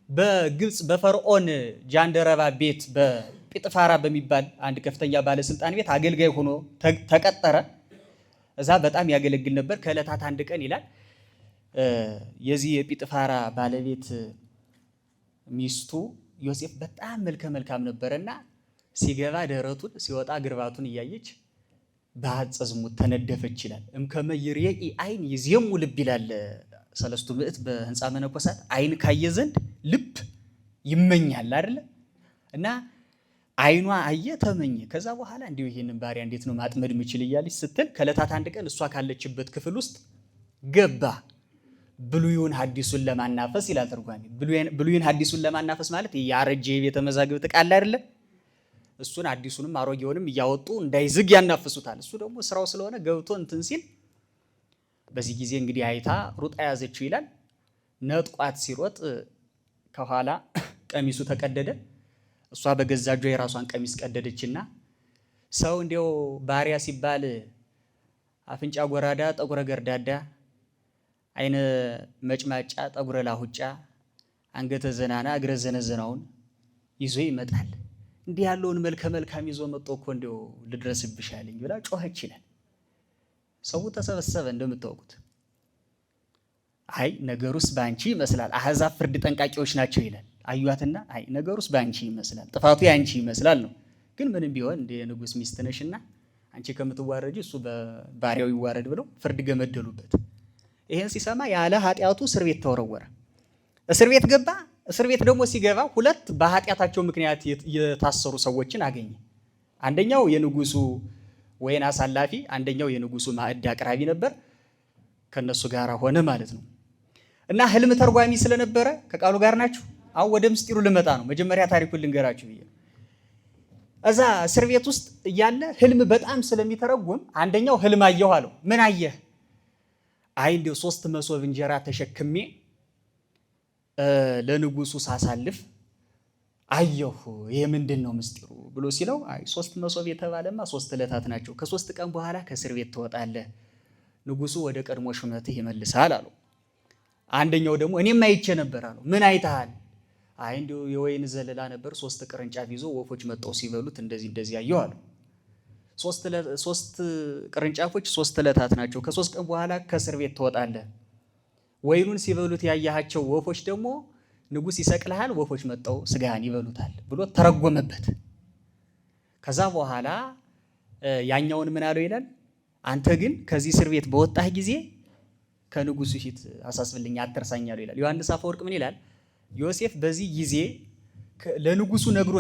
በግብፅ በፈርዖን ጃንደረባ ቤት በጲጥፋራ በሚባል አንድ ከፍተኛ ባለስልጣን ቤት አገልጋይ ሆኖ ተቀጠረ። እዛ በጣም ያገለግል ነበር። ከዕለታት አንድ ቀን ይላል የዚህ የጲጥፋራ ባለቤት ሚስቱ ዮሴፍ በጣም መልከ መልካም ነበረና ሲገባ ደረቱን ሲወጣ ግርባቱን እያየች በሐጸ ዝሙት ተነደፈች ይላል። እምከመ ይርኤኢ አይን ይዜሙ ልብ ይላል ሰለስቱ ምዕት በህንፃ መነኮሳት። አይን ካየ ዘንድ ልብ ይመኛል አይደለ? እና አይኗ አየ ተመኘ። ከዛ በኋላ እንዲሁ ይሄንን ባሪያ እንዴት ነው ማጥመድ ምችል እያለች ስትል ከዕለታት አንድ ቀን እሷ ካለችበት ክፍል ውስጥ ገባ። ብሉዩን ሐዲሱን ለማናፈስ ይላል ተርጓሚ። ብሉዩን ሐዲሱን ለማናፈስ ማለት ያረጀ የቤተ መዛግብት ቃል አይደለ? እሱን አዲሱንም አሮጌውንም እያወጡ እንዳይዝግ ያናፍሱታል። እሱ ደግሞ ስራው ስለሆነ ገብቶ እንትን ሲል በዚህ ጊዜ እንግዲህ አይታ ሩጣ ያዘችው ይላል። ነጥቋት ሲሮጥ ከኋላ ቀሚሱ ተቀደደ። እሷ በገዛ እጇ የራሷን ቀሚስ ቀደደችና ሰው እንዲያው ባሪያ ሲባል አፍንጫ ጎራዳ፣ ጠጉረ ገርዳዳ፣ አይነ መጭማጫ፣ ጠጉረ ላሁጫ፣ አንገተ ዘናና፣ እግረ ዘነዘናውን ይዞ ይመጣል። እንዲህ ያለውን መልከ መልካም ይዞ መጥቶ እኮ እንዲያው ልድረስብሽ አለኝ ብላ ጮኸች ይላል። ሰው ተሰበሰበ። እንደምታውቁት አይ ነገሩስ ባንቺ ይመስላል፣ አህዛብ ፍርድ ጠንቃቂዎች ናቸው ይላል። አዩዋትና አይ ነገሩስ ባንቺ ይመስላል፣ ጥፋቱ ያንቺ ይመስላል ነው። ግን ምንም ቢሆን እንደ ንጉሥ ሚስት ነሽና አንቺ ከምትዋረጂ እሱ በባሪያው ይዋረድ ብለው ፍርድ ገመደሉበት። ይሄን ሲሰማ ያለ ኃጢአቱ እስር ቤት ተወረወረ። እስር ቤት ገባ። እስር ቤት ደግሞ ሲገባ ሁለት በኃጢአታቸው ምክንያት የታሰሩ ሰዎችን አገኘ። አንደኛው የንጉሱ ወይን አሳላፊ፣ አንደኛው የንጉሱ ማዕድ አቅራቢ ነበር። ከነሱ ጋር ሆነ ማለት ነው። እና ህልም ተርጓሚ ስለነበረ ከቃሉ ጋር ናችሁ። አሁን ወደ ምስጢሩ ልመጣ ነው። መጀመሪያ ታሪኩን ልንገራችሁ ብዬ እዛ እስር ቤት ውስጥ እያለ ህልም በጣም ስለሚተረጉም አንደኛው ህልም አየሁ አለው። ምን አየህ? አይ እንደው 3 መሶብ እንጀራ ተሸክሜ ለንጉሱ ሳሳልፍ አየሁ። ይሄ ምንድነው ምስጢሩ ብሎ ሲለው፣ አይ 3 መሶብ የተባለማ 3 ዕለታት ናቸው። ከ3 ቀን በኋላ ከእስር ቤት ትወጣለህ፣ ንጉሱ ወደ ቀድሞ ሹመትህ ይመልሳል አለው። አንደኛው ደግሞ እኔም አይቼ ነበር አለው። ምን አይተሃል? አይ እንደው የወይን ዘለላ ነበር 3 ቅርንጫፍ ይዞ ወፎች መጣው ሲበሉት እንደዚህ አየሁ አለው። 3 ቅርንጫፎች 3 ዕለታት ናቸው። ከ3 ቀን በኋላ ከእስር ቤት ትወጣለህ። ወይኑን ሲበሉት ያያቸው ወፎች ደግሞ ንጉስ ይሰቅልሃል፣ ወፎች መጣው ስጋህን ይበሉታል ብሎ ተረጎመበት። ከዛ በኋላ ያኛውን ምን አለው ይላል፣ አንተ ግን ከዚህ እስር ቤት በወጣህ ጊዜ ከንጉሱ ፊት አሳስብልኝ አትርሳኝ አለው ይላል። ዮሐንስ አፈወርቅ ምን ይላል? ዮሴፍ በዚህ ጊዜ ለንጉሱ ነግሮ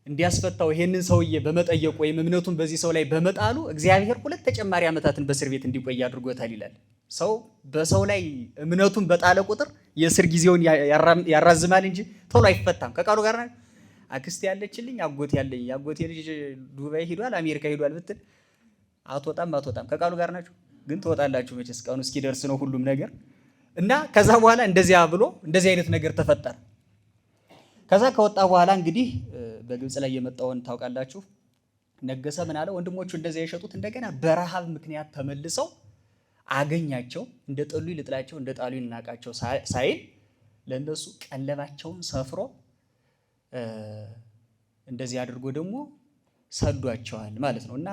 እንዲያስፈታው ይሄንን ሰውዬ በመጠየቁ ወይም እምነቱን በዚህ ሰው ላይ በመጣሉ እግዚአብሔር 2 ተጨማሪ ዓመታትን በእስር ቤት እንዲቆይ አድርጎታል ይላል። ሰው በሰው ላይ እምነቱን በጣለ ቁጥር የእስር ጊዜውን ያራዝማል እንጂ ቶሎ አይፈታም። ከቃሉ ጋር ነው። አክስቴ ያለችልኝ አጎቴ ያለኝ አጎቴ ልጅ ዱባይ ሄዷል፣ አሜሪካ ሄዷል ብትል አትወጣም። ከቃሉ ጋር ናችሁ። ግን ትወጣላችሁ መቼስ ቀኑ እስኪደርስ ነው ሁሉም ነገር። እና ከዛ በኋላ እንደዚህ አይነት ነገር ተፈጠረ። ከዛ ከወጣ በኋላ እንግዲህ በግብጽ ላይ የመጣውን ታውቃላችሁ። ነገሰ ምን አለ? ወንድሞቹ እንደዚያ የሸጡት እንደገና በረሃብ ምክንያት ተመልሰው አገኛቸው። እንደ ጠሉኝ ልጥላቸው፣ እንደ ጣሉኝ ልናቃቸው ሳይል ለነሱ ቀለባቸውን ሰፍሮ እንደዚህ አድርጎ ደግሞ ሰዷቸዋል ማለት ነው። እና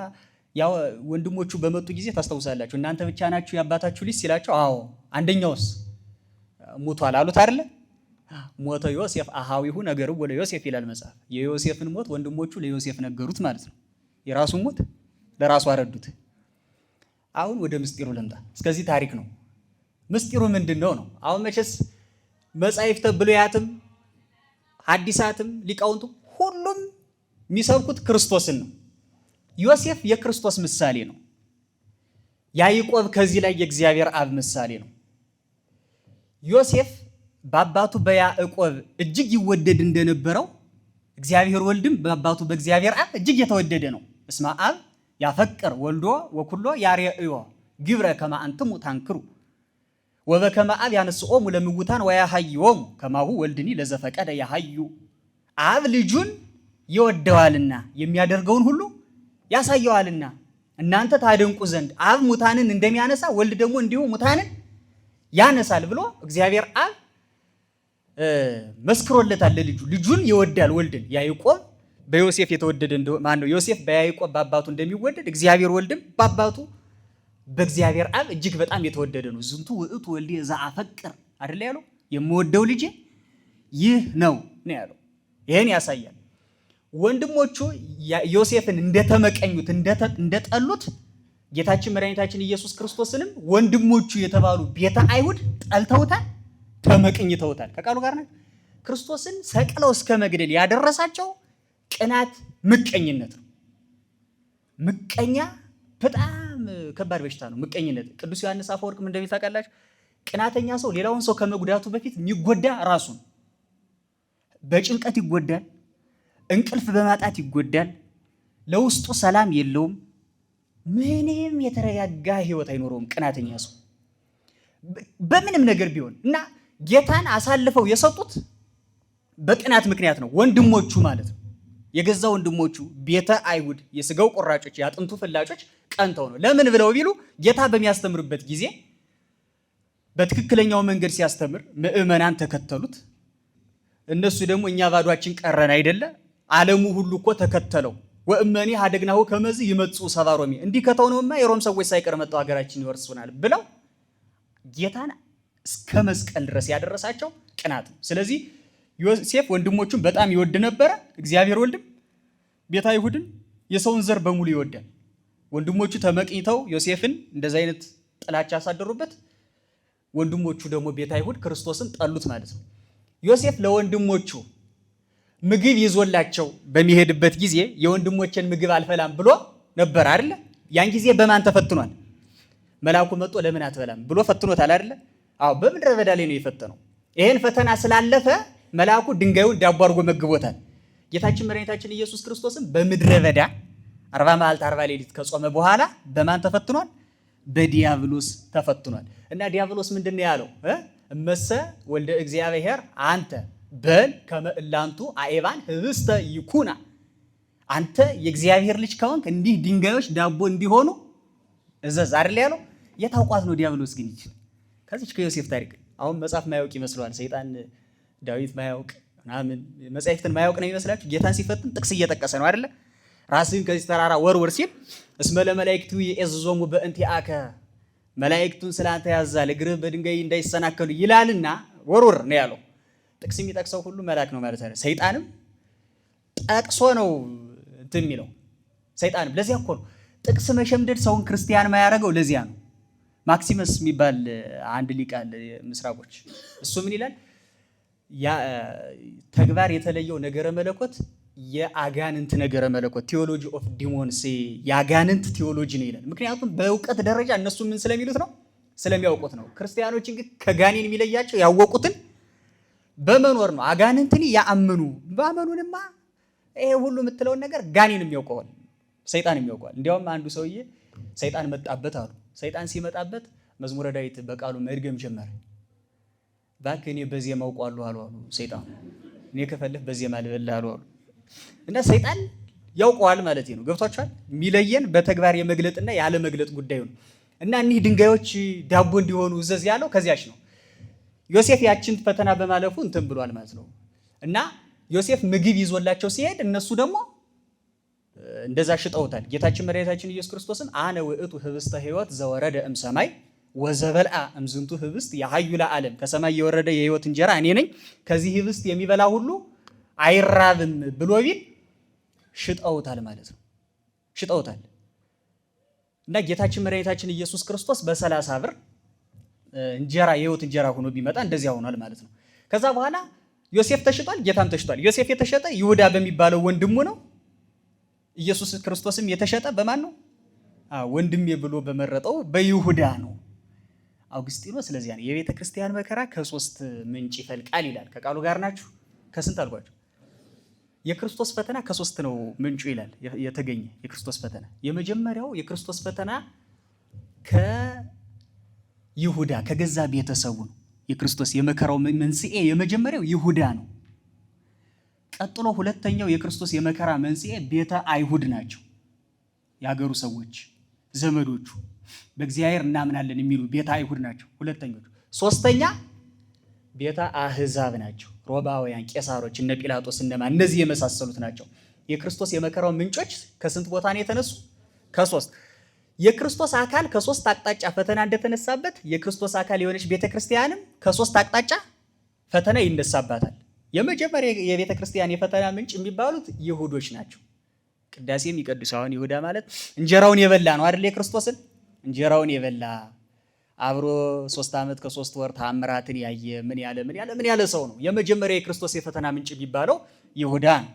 ያው ወንድሞቹ በመጡ ጊዜ ታስታውሳላችሁ፣ እናንተ ብቻ ናችሁ የአባታችሁ ልጅ ሲላቸው፣ አዎ አንደኛውስ ሞቷል አሉት አይደለ? ሞተ ዮሴፍ አሃዊሁ ነገሩ ወለ ዮሴፍ ይላል መጽሐፍ። የዮሴፍን ሞት ወንድሞቹ ለዮሴፍ ነገሩት ማለት ነው። የራሱን ሞት ለራሱ አረዱት። አሁን ወደ ምስጢሩ ልምጣ። እስከዚህ ታሪክ ነው። ምስጢሩ ምንድነው ነው? አሁን መቼስ መጻሕፍተ ብሉያትም ሐዲሳትም ሊቃውንቱ ሁሉም የሚሰብኩት ክርስቶስን ነው። ዮሴፍ የክርስቶስ ምሳሌ ነው። ያዕቆብ ከዚህ ላይ የእግዚአብሔር አብ ምሳሌ ነው። ዮሴፍ በአባቱ በያዕቆብ እጅግ ይወደድ እንደነበረው እግዚአብሔር ወልድም በአባቱ በእግዚአብሔር አብ እጅግ የተወደደ ነው። እስመ አብ ያፈቅር ወልዶ ወኩሎ ያርአዮ ግብረ ከመ አንትሙ ታንክሩ ወበከመ አብ ያነስኦሙ ለምውታን ወያሐይዎሙ ከማሁ ወልድኒ ለዘፈቀደ ያሐዩ። አብ ልጁን ይወደዋልና የሚያደርገውን ሁሉ ያሳየዋልና እናንተ ታደንቁ ዘንድ አብ ሙታንን እንደሚያነሳ ወልድ ደግሞ እንዲሁ ሙታንን ያነሳል ብሎ እግዚአብሔር አብ መስክሮለታል። ለልጁ ልጁን ይወዳል ወልድን። ያዕቆብ በዮሴፍ የተወደደ ማን ነው? ዮሴፍ በያዕቆብ በአባቱ እንደሚወደድ እግዚአብሔር ወልድም በአባቱ በእግዚአብሔር አብ እጅግ በጣም የተወደደ ነው። ዝንቱ ውእቱ ወልዴ ዘአፈቅር አይደል ያለው? የምወደው ልጄ ይህ ነው ያለው። ይሄን ያሳያል። ወንድሞቹ ዮሴፍን እንደተመቀኙት እንደጠሉት ጌታችን መድኃኒታችን ኢየሱስ ክርስቶስንም ወንድሞቹ የተባሉ ቤተ አይሁድ ጠልተውታል፣ ተመቅኝተውታል። ከቃሉ ጋር ነው። ክርስቶስን ሰቅለው እስከ መግደል ያደረሳቸው ቅናት፣ ምቀኝነት ነው። ምቀኛ በጣም ከባድ በሽታ ነው ምቀኝነት። ቅዱስ ዮሐንስ አፈወርቅም እንደሚታወቃላችሁ ቅናተኛ ሰው ሌላውን ሰው ከመጉዳቱ በፊት የሚጎዳ ራሱን በጭንቀት ይጎዳል፣ እንቅልፍ በማጣት ይጎዳል፣ ለውስጡ ሰላም የለውም፣ ምንም የተረጋጋ ህይወት አይኖረውም ቅናተኛ ሰው በምንም ነገር ቢሆን። እና ጌታን አሳልፈው የሰጡት በቅናት ምክንያት ነው። ወንድሞቹ ማለት ነው። የገዛ ወንድሞቹ ቤተ አይሁድ የስጋው ቆራጮች የአጥንቱ ፍላጮች ቀንተው ነው። ለምን ብለው ቢሉ ጌታ በሚያስተምርበት ጊዜ በትክክለኛው መንገድ ሲያስተምር ምዕመናን ተከተሉት። እነሱ ደግሞ እኛ ባዷችን ቀረን አይደለ? ዓለሙ ሁሉ እኮ ተከተለው። ወእመኒ ሀደግናሁ ከመዝ ይመጹ ሰባሮሚ እንዲህ ከተውነውማ የሮም ሰዎች ሳይቀር መጣው ሀገራችን ይወርሱናል ብለው ጌታን እስከ መስቀል ድረስ ያደረሳቸው ቅናት ነው። ስለዚህ ዮሴፍ ወንድሞቹን በጣም ይወድ ነበረ። እግዚአብሔር ወልድም ቤተ አይሁድን የሰውን ዘር በሙሉ ይወዳል። ወንድሞቹ ተመቅኝተው ዮሴፍን እንደዛ አይነት ጥላቻ ያሳደሩበት፣ ወንድሞቹ ደግሞ ቤተ አይሁድ ክርስቶስን ጠሉት ማለት ነው። ዮሴፍ ለወንድሞቹ ምግብ ይዞላቸው በሚሄድበት ጊዜ የወንድሞችን ምግብ አልፈላም ብሎ ነበር አይደለ? ያን ጊዜ በማን ተፈትኗል? መልአኩ መጥቶ ለምን አትበላም ብሎ ፈትኖታል አይደለ? አዎ፣ በምድረ በዳ ላይ ነው የፈተነው። ይሄን ፈተና ስላለፈ መልአኩ ድንጋዩን ዳቦ አድርጎ መግቦታል። ጌታችን መድኃኒታችን ኢየሱስ ክርስቶስም በምድረ በዳ 40 መዓልት 40 ሌሊት ከጾመ በኋላ በማን ተፈትኗል? በዲያብሎስ ተፈትኗል። እና ዲያብሎስ ምንድን ነው ያለው? እመሰ ወልደ እግዚአብሔር አንተ በል ከመ እላንቱ አእባን ህብስተ ይኩና፣ አንተ የእግዚአብሔር ልጅ ከሆንክ እንዲህ ድንጋዮች ዳቦ እንዲሆኑ እዘዝ አይደል ያለው። የታውቋት ነው ዲያብሎስ ግን ይችላል። ከዚች ከዮሴፍ ታሪክ አሁን መጽሐፍ ማያውቅ ይመስለዋል ሰይጣን። ዳዊት ማያውቅ ምናምን መጻሕፍትን ማያውቅ ነው ይመስላችሁ? ጌታን ሲፈትን ጥቅስ እየጠቀሰ ነው አይደለ? ራስህን ከዚህ ተራራ ወርወር ሲል እስመ ለመላእክቱ ይዔዝዞሙ በእንቲአከ፣ መላእክቱን ስላንተ ያዛል እግርህ በድንጋይ እንዳይሰናከሉ ይላልና ወርወር ነው ያለው። ጥቅስ የሚጠቅሰው ሁሉ መልአክ ነው ማለት አይደል? ሰይጣንም ጠቅሶ ነው እንትን የሚለው ሰይጣንም። ለዚያ እኮ ነው ጥቅስ መሸምደድ ሰውን ክርስቲያን ማያደርገው። ለዚያ ነው ማክሲመስ የሚባል አንድ ሊቅ አለ ምስራቆች። እሱ ምን ይላል? ተግባር የተለየው ነገረ መለኮት የአጋንንት ነገረ መለኮት ቴዎሎጂ ኦፍ ዲሞንስ የአጋንንት ቴዎሎጂ ነው ይላል። ምክንያቱም በእውቀት ደረጃ እነሱ ምን ስለሚሉት ነው? ስለሚያውቁት ነው። ክርስቲያኖችን ግን ከጋኔን የሚለያቸው ያወቁትን በመኖር ነው። አጋንንትን ያአምኑ ባመኑንማ ይሄ ሁሉ የምትለውን ነገር ጋኔንም ያውቀዋል፣ ሰይጣንም ያውቀዋል። እንዲያውም አንዱ ሰውዬ ሰይጣን መጣበት አሉ። ሰይጣን ሲመጣበት መዝሙረ ዳዊት በቃሉ መድገም ጀመረ። እባክህ እኔ በዜማ አውቀዋለሁ አሉ ሰይጣን። እኔ ከፈለህ በዜማ ልበልህ አሉ። እና ሰይጣን ያውቀዋል ማለት ነው። ገብቷችኋል? የሚለየን በተግባር የመግለጥና ያለ መግለጥ ጉዳዩ ነው። እና እኒህ ድንጋዮች ዳቦ እንዲሆኑ እዘዝ ያለው ከዚያች ነው። ዮሴፍ ያችን ፈተና በማለፉ እንትን ብሏል ማለት ነው። እና ዮሴፍ ምግብ ይዞላቸው ሲሄድ እነሱ ደግሞ እንደዛ ሽጠውታል። ጌታችን መድኃኒታችን ኢየሱስ ክርስቶስም አነ ውእቱ ህብስተ ሕይወት ዘወረደ እምሰማይ ወዘበልአ እምዝንቱ ህብስት ያሐዩ ለዓለም፣ ከሰማይ የወረደ የህይወት እንጀራ እኔ ነኝ፣ ከዚህ ህብስት የሚበላ ሁሉ አይራብም ብሎ ቢል ሽጠውታል ማለት ነው። ሽጠውታል። እና ጌታችን መድኃኒታችን ኢየሱስ ክርስቶስ በ30 ብር እንጀራ የህይወት እንጀራ ሆኖ ቢመጣ እንደዚያ ሆኗል ማለት ነው። ከዛ በኋላ ዮሴፍ ተሽጧል፣ ጌታም ተሽጧል። ዮሴፍ የተሸጠ ይሁዳ በሚባለው ወንድሙ ነው። ኢየሱስ ክርስቶስም የተሸጠ በማን ነው? ወንድሜ ብሎ በመረጠው በይሁዳ ነው። አውግስጢኖስ ስለዚያ ነው የቤተ ክርስቲያን መከራ ከ3 ምንጭ ይፈልቃል ይላል። ከቃሉ ጋር ናችሁ? ከስንት አልኳችሁ? የክርስቶስ ፈተና ከ3 ነው ምንጩ ይላል የተገኘ የክርስቶስ ፈተና። የመጀመሪያው የክርስቶስ ፈተና ከይሁዳ ከገዛ ቤተሰቡ ነው። የክርስቶስ የመከራው መንስኤ የመጀመሪያው ይሁዳ ነው። ቀጥሎ ሁለተኛው የክርስቶስ የመከራ መንስኤ ቤተ አይሁድ ናቸው። የሀገሩ ሰዎች ዘመዶቹ በእግዚአብሔር እናምናለን የሚሉ ቤተ አይሁድ ናቸው ሁለተኞቹ። ሶስተኛ ቤተ አህዛብ ናቸው። ሮማውያን፣ ቄሳሮች፣ እነ ጲላጦስ፣ እነማን እነዚህ የመሳሰሉት ናቸው። የክርስቶስ የመከራው ምንጮች ከስንት ቦታ ነው የተነሱ? ከ3። የክርስቶስ አካል ከ3 አቅጣጫ ፈተና እንደተነሳበት የክርስቶስ አካል የሆነች ቤተክርስቲያንም ከ3 አቅጣጫ ፈተና ይነሳባታል። የመጀመሪያ የቤተ ክርስቲያን የፈተና ምንጭ የሚባሉት ይሁዶች ናቸው። ቅዳሴ የሚቀድሱ አሁን ይሁዳ ማለት እንጀራውን የበላ ነው አይደል? የክርስቶስን እንጀራውን የበላ አብሮ 3 ዓመት ከ3 ወር ተአምራትን ያየ ምን ያለ ሰው ነው። የመጀመሪያ የክርስቶስ የፈተና ምንጭ የሚባለው ይሁዳ ነው።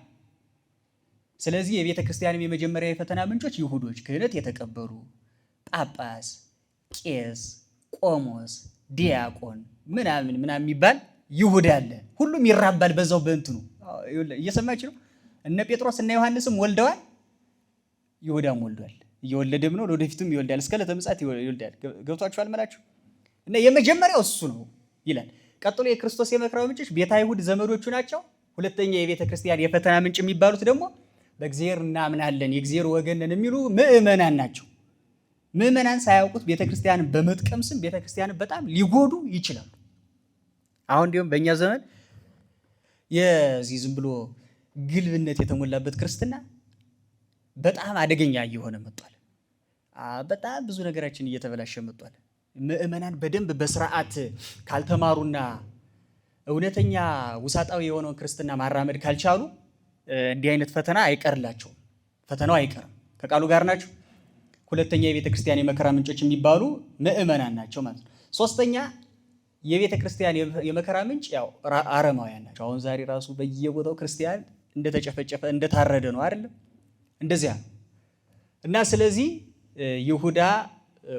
ስለዚህ የቤተ ክርስቲያንም የመጀመሪያ የፈተና ምንጮች ይሁዶች፣ ክህነት የተቀበሉ ጳጳስ፣ ቄስ፣ ቆሞስ፣ ዲያቆን ምናምን የሚባል ይሁዳ አለ። ሁሉም ይራባል በዛው በእንትኑ። እየሰማች ነው። እነ ጴጥሮስ እና ዮሐንስም ወልደዋል፣ ይሁዳም ወልዷል። እየወለደም ነው፣ ለወደፊቱም ይወልዳል፣ እስከ ዕለተ ምጽአት ይወልዳል። ገብቷችኋል መላችሁ? እና የመጀመሪያው እሱ ነው ይላል። ቀጥሎ የክርስቶስ የመከራው ምንጮች ቤተ አይሁድ ዘመዶቹ ናቸው። ሁለተኛ የቤተ ክርስቲያን የፈተና ምንጭ የሚባሉት ደግሞ በእግዚአብሔር እናምናለን የእግዚአብሔር ወገን ነን የሚሉ ምእመናን ናቸው። ምእመናን ሳያውቁት ቤተክርስቲያንን በመጥቀም ስም ቤተክርስቲያንን በጣም ሊጎዱ ይችላሉ። አሁን እንዲሁም በእኛ ዘመን የዚህ ዝም ብሎ ግልብነት የተሞላበት ክርስትና በጣም አደገኛ እየሆነ መጥቷል። በጣም ብዙ ነገራችን እየተበላሸ መጥቷል። ምእመናን በደንብ በስርዓት ካልተማሩና እውነተኛ ውሳጣዊ የሆነውን ክርስትና ማራመድ ካልቻሉ እንዲህ አይነት ፈተና አይቀርላቸውም። ፈተናው አይቀርም። ከቃሉ ጋር ናቸው። ሁለተኛ የቤተ ክርስቲያን የመከራ ምንጮች የሚባሉ ምእመናን ናቸው ማለት ነው። ሶስተኛ የቤተ ክርስቲያን የመከራ ምንጭ ያው አረማውያን ናቸው። አሁን ዛሬ ራሱ በየቦታው ክርስቲያን እንደተጨፈጨፈ እንደታረደ ነው አይደለም? እንደዚያ እና ስለዚህ ይሁዳ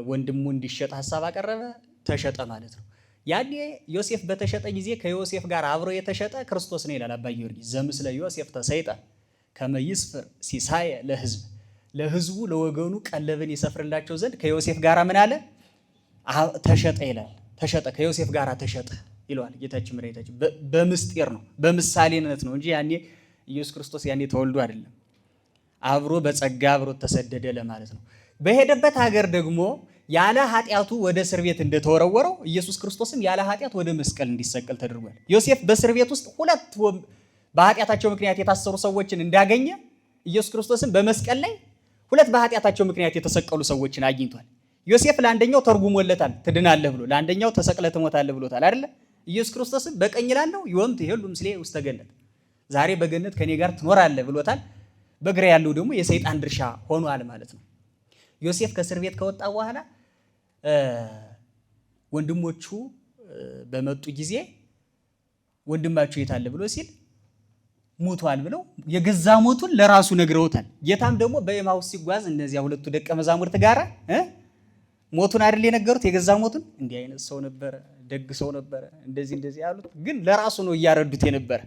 ወንድሙ እንዲሸጥ ሐሳብ አቀረበ፣ ተሸጠ ማለት ነው። ያኔ ዮሴፍ በተሸጠ ጊዜ ከዮሴፍ ጋር አብሮ የተሸጠ ክርስቶስ ነው ይላል አባ ጊዮርጊስ። ዘምስለ ዮሴፍ ተሰይጠ ከመ ይስፍር ሲሳየ ለሕዝብ፣ ለሕዝቡ ለወገኑ ቀለብን ይሰፍርላቸው ዘንድ ከዮሴፍ ጋር ምን አለ? ተሸጠ ይላል። ተሸጠ፣ ከዮሴፍ ጋር ተሸጠ ይለዋል ጌታችን መድኃኒታችን። በምስጢር ነው በምሳሌነት ነው እንጂ ያኔ ኢየሱስ ክርስቶስ ያኔ ተወልዶ አይደለም። አብሮ በጸጋ አብሮ ተሰደደ ለማለት ነው። በሄደበት ሀገር ደግሞ ያለ ኃጢአቱ ወደ እስር ቤት እንደተወረወረው ኢየሱስ ክርስቶስም ያለ ኃጢአት ወደ መስቀል እንዲሰቀል ተደርጓል። ዮሴፍ በእስር ቤት ውስጥ ሁለት በኃጢአታቸው ምክንያት የታሰሩ ሰዎችን እንዳገኘ ኢየሱስ ክርስቶስም በመስቀል ላይ ሁለት በኃጢአታቸው ምክንያት የተሰቀሉ ሰዎችን አግኝቷል። ዮሴፍ ለአንደኛው ተርጉሞለታል ትድናለህ ብሎ፣ ለአንደኛው ተሰቅለህ ትሞታለህ ብሎታል አይደለ? ኢየሱስ ክርስቶስም በቀኝ ላለው ዮም ትሄሉ ምስሌ ውስተ ገነት፣ ዛሬ በገነት ከኔ ጋር ትኖራለህ ብሎታል። በግራ ያለው ደግሞ የሰይጣን ድርሻ ሆኗል ማለት ነው። ዮሴፍ ከእስር ቤት ከወጣ በኋላ ወንድሞቹ በመጡ ጊዜ ወንድማችሁ የት አለ ብሎ ሲል ሞቷል ብለው የገዛ ሞቱን ለራሱ ነግረውታል። ጌታም ደግሞ በኤማሁስ ሲጓዝ እነዚያ ሁለቱ ደቀ መዛሙርት ጋር ሞቱን አይደል የነገሩት? የገዛ ሞቱን እንዲህ አይነት ሰው ነበረ፣ ደግ ሰው ነበረ፣ እንደዚህ ያሉት፣ ግን ለራሱ ነው እያረዱት የነበረ።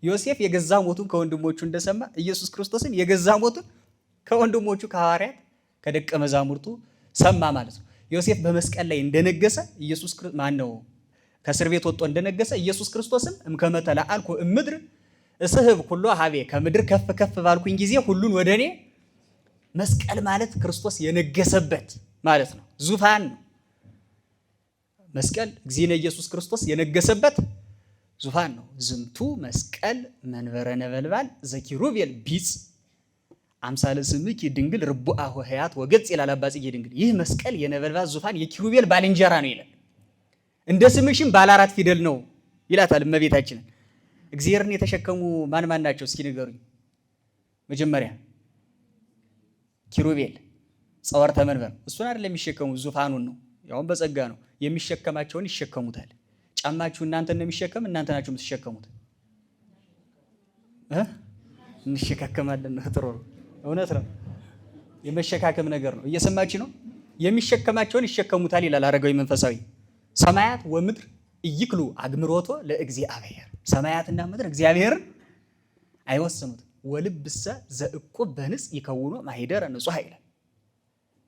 ዮሴፍ የገዛ ሞቱን ከወንድሞቹ እንደሰማ ኢየሱስ ክርስቶስም የገዛ ሞቱን ከወንድሞቹ ከሐዋርያት ከደቀ መዛሙርቱ ሰማ ማለት ነው። ዮሴፍ በመስቀል ላይ እንደነገሰ ኢየሱስ ማነው ከእስር ቤት ወጥቶ እንደነገሰ ኢየሱስ ክርስቶስም እምከመ ተለአልኩ እምድር እስህብ ኩሎ ሀቤ፣ ከምድር ከፍ ከፍ ባልኩኝ ጊዜ ሁሉን ወደ እኔ። መስቀል ማለት ክርስቶስ የነገሰበት ማለት ነው። ዙፋን ነው መስቀል። እግዚእነ ኢየሱስ ክርስቶስ የነገሰበት ዙፋን ነው። ዝምቱ መስቀል መንበረ ነበልባል ዘኪሩቤል ቢጽ አምሳለ ስምኪ ድንግል ርቡአ ሆሄያት ወገጽ ይላል አባ ጽጌ ድንግል። ይህ መስቀል የነበልባል ዙፋን የኪሩቤል ባልንጀራ ነው ይላል። እንደ ስምሽም ባለ 4 ፊደል ነው ይላታል እመቤታችንን። እግዚአብሔርን የተሸከሙ ማን ናቸው እስኪ ንገሩኝ። መጀመሪያ ኪሩቤል ጸወርተ መንበር፣ እሱን አይደለም የሚሸከሙ ዙፋኑን ነው። ያውም በጸጋ ነው የሚሸከማቸውን ይሸከሙታል። ጫማችሁ እናንተን ነው የሚሸከም፣ እናንተ ናችሁ የምትሸከሙት። እንሸካከማለን ነው። ጥሩ ነው፣ እውነት ነው። የመሸካከም ነገር ነው። እየሰማችሁ ነው። የሚሸከማቸውን ይሸከሙታል ይላል አረጋዊ መንፈሳዊ። ሰማያት ወምድር እይክሉ አግምሮቶ ለእግዚአብሔር፣ ሰማያትና ምድር እግዚአብሔርን አይወስኑት። ወልብሰ ዘእቁብ በንጽ ይከውኖ ማሂደረ ንጹሕ ይላል።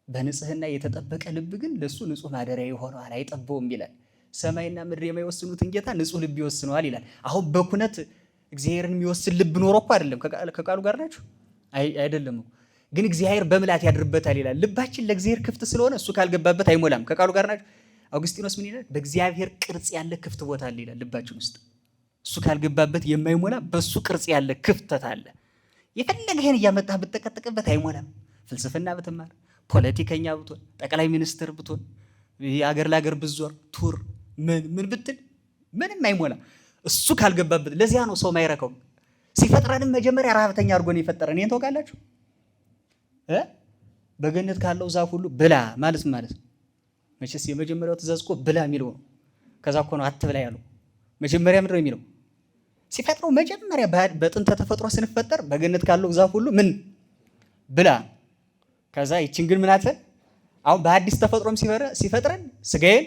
በንጽህና የተጠበቀ ልብ ግን ለሱ ንጹሕ ማደሪያ ይሆነዋል አይጠበውም ይላል። ሰማይና ምድር የማይወስኑትን ጌታ ንጹሕ ልብ ይወስነዋል ይላል። አሁን በኩነት እግዚአብሔርን የሚወስን ልብ ኖሮ እኮ አይደለም። ከቃሉ ጋር ናችሁ አይደለም። ግን እግዚአብሔር በምላት ያድርበታል ይላል። ልባችን ለእግዚአብሔር ክፍት ስለሆነ እሱ ካልገባበት አይሞላም። ከቃሉ ጋር ናችሁ። አውግስጢኖስ ምን ይላል? በእግዚአብሔር ቅርጽ ያለ ክፍት ቦታ አለ ይላል ልባችን ውስጥ። እሱ ካልገባበት የማይሞላ በሱ ቅርጽ ያለ ክፍተት አለ። የፈለገህን እያመጣህ ብትጠቀጥቅበት አይሞላም። ፍልስፍና ብትማር፣ ፖለቲከኛ ብትሆን፣ ጠቅላይ ሚኒስትር ብትሆን፣ የአገር ለአገር ብትዞር፣ ቱር ምን ብትል ምንም አይሞላም እሱ ካልገባበት። ለዚያ ነው ሰው ማይረከው። ሲፈጥረንም መጀመሪያ ረሃብተኛ አድርጎ ነው የፈጠረን። ይሄን ታውቃላችሁ? በገነት ካለው ዛፍ ሁሉ ብላ ማለት ነው። መቼስ የመጀመሪያው ትእዛዝ እኮ ብላ የሚለው ነው። ከዛ እኮ ነው አትብላ ያለው። መጀመሪያ ምንድን ነው የሚለው? ሲፈጥረው መጀመሪያ በጥንተ ተፈጥሮ ስንፈጠር በገነት ካለው ዛፍ ሁሉ ምን ብላ። ከዛ ይችን ግን ምን አትበል። አሁን በአዲስ ተፈጥሮም ሲፈጥረን ስጋዬን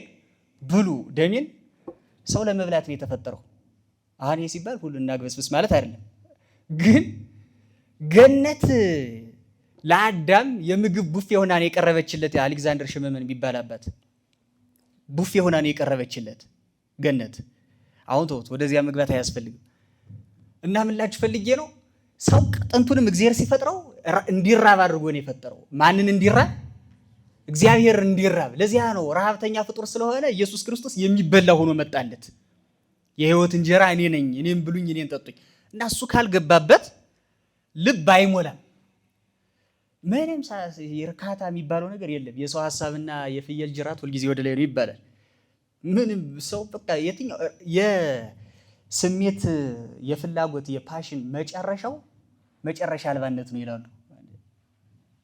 ብሉ ደሜን። ሰው ለመብላት ነው የተፈጠረው። አሁን ይሄ ሲባል ሁሉ እናግበስብስ ማለት አይደለም። ግን ገነት ለአዳም የምግብ ቡፌ ሆና ነው የቀረበችለት። አሌክዛንደር ሽመመን የሚባል አባት ቡፌ ሆና ነው የቀረበችለት ገነት። አሁን ተውት፣ ወደዚያ መግባት አያስፈልግም። እና ምን ላችሁ ፈልጌ ነው፣ ሰው ጥንቱንም እግዚአብሔር ሲፈጥረው እንዲራብ አድርጎ ነው የፈጠረው። ማንን እንዲራብ? እግዚአብሔር እንዲራብ። ለዚያ ነው ረሃብተኛ ፍጡር ስለሆነ ኢየሱስ ክርስቶስ የሚበላ ሆኖ መጣለት። የሕይወት እንጀራ እኔ ነኝ፣ እኔም ብሉኝ፣ እኔን ጠጡኝ። እና እሱ ካልገባበት ልብ አይሞላም። ምንም እርካታ የሚባለው ነገር የለም። የሰው ሀሳብና የፍየል ጅራት ሁልጊዜ ወደ ላይ ነው ይባላል። ምንም ሰው በቃ የትኛው የስሜት የፍላጎት የፓሽን መጨረሻ አልባነት ነው ይላሉ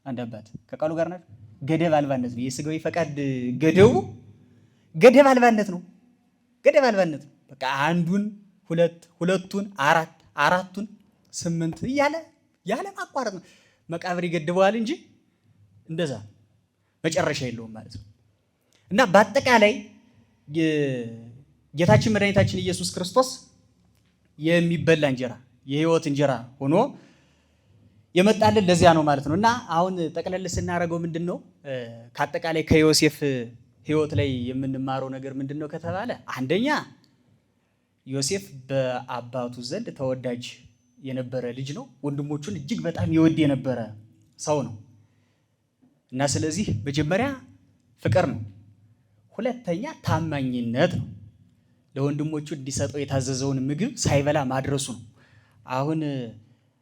አንድ አባት። ከቃሉ ጋር ናቸው። ገደብ አልባነት ነው የስጋዊ ፈቃድ ገደቡ ገደብ አልባነት ነው። ገደብ አልባነት ነው። በቃ አንዱን ሁለቱን አራቱን 8 እያለ ያለ ማቋረጥ ነው። መቃብር ይገድበዋል እንጂ እንደዛ መጨረሻ የለውም ማለት ነው። እና በአጠቃላይ ጌታችን መድኃኒታችን ኢየሱስ ክርስቶስ የሚበላ እንጀራ የህይወት እንጀራ ሆኖ የመጣልን ለዚያ ነው ማለት ነው። እና አሁን ጠቅለል ስናደርገው ምንድነው ከአጠቃላይ ከዮሴፍ ህይወት ላይ የምንማረው ነገር ምንድነው ከተባለ አንደኛ ዮሴፍ በአባቱ ዘንድ ተወዳጅ የነበረ ልጅ ነው። ወንድሞቹን እጅግ በጣም ይወድ የነበረ ሰው ነው። እና ስለዚህ መጀመሪያ ፍቅር ነው። ሁለተኛ ታማኝነት ነው። ለወንድሞቹ እንዲሰጠው የታዘዘውን ምግብ ሳይበላ ማድረሱ ነው። አሁን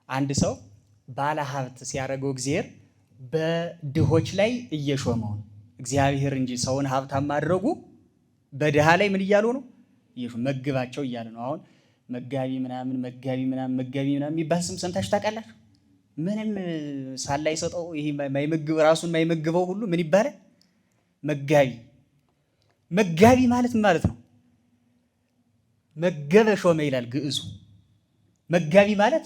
አንድ ሰው ባለ ሀብት ሲያደርገው እግዚአብሔር በድሆች ላይ እየሾመው ነው። እግዚአብሔር እንጂ ሰውን ሀብታም ማድረጉ በድሃ ላይ ምን እያሉ ነው? መግባቸው እያለ ነው። አሁን መጋቢ ምናምን የሚባል ስም ሰምታችሁ ታውቃላችሁ? ምንም ሳላይሰጠው ይሄ ማይመግብ ራሱን ማይመግበው ሁሉ ምን ይባላል? መጋቢ። መጋቢ ማለት ምን ማለት ነው? መገበ ሾመ ይላል ግዕዙ። መጋቢ ማለት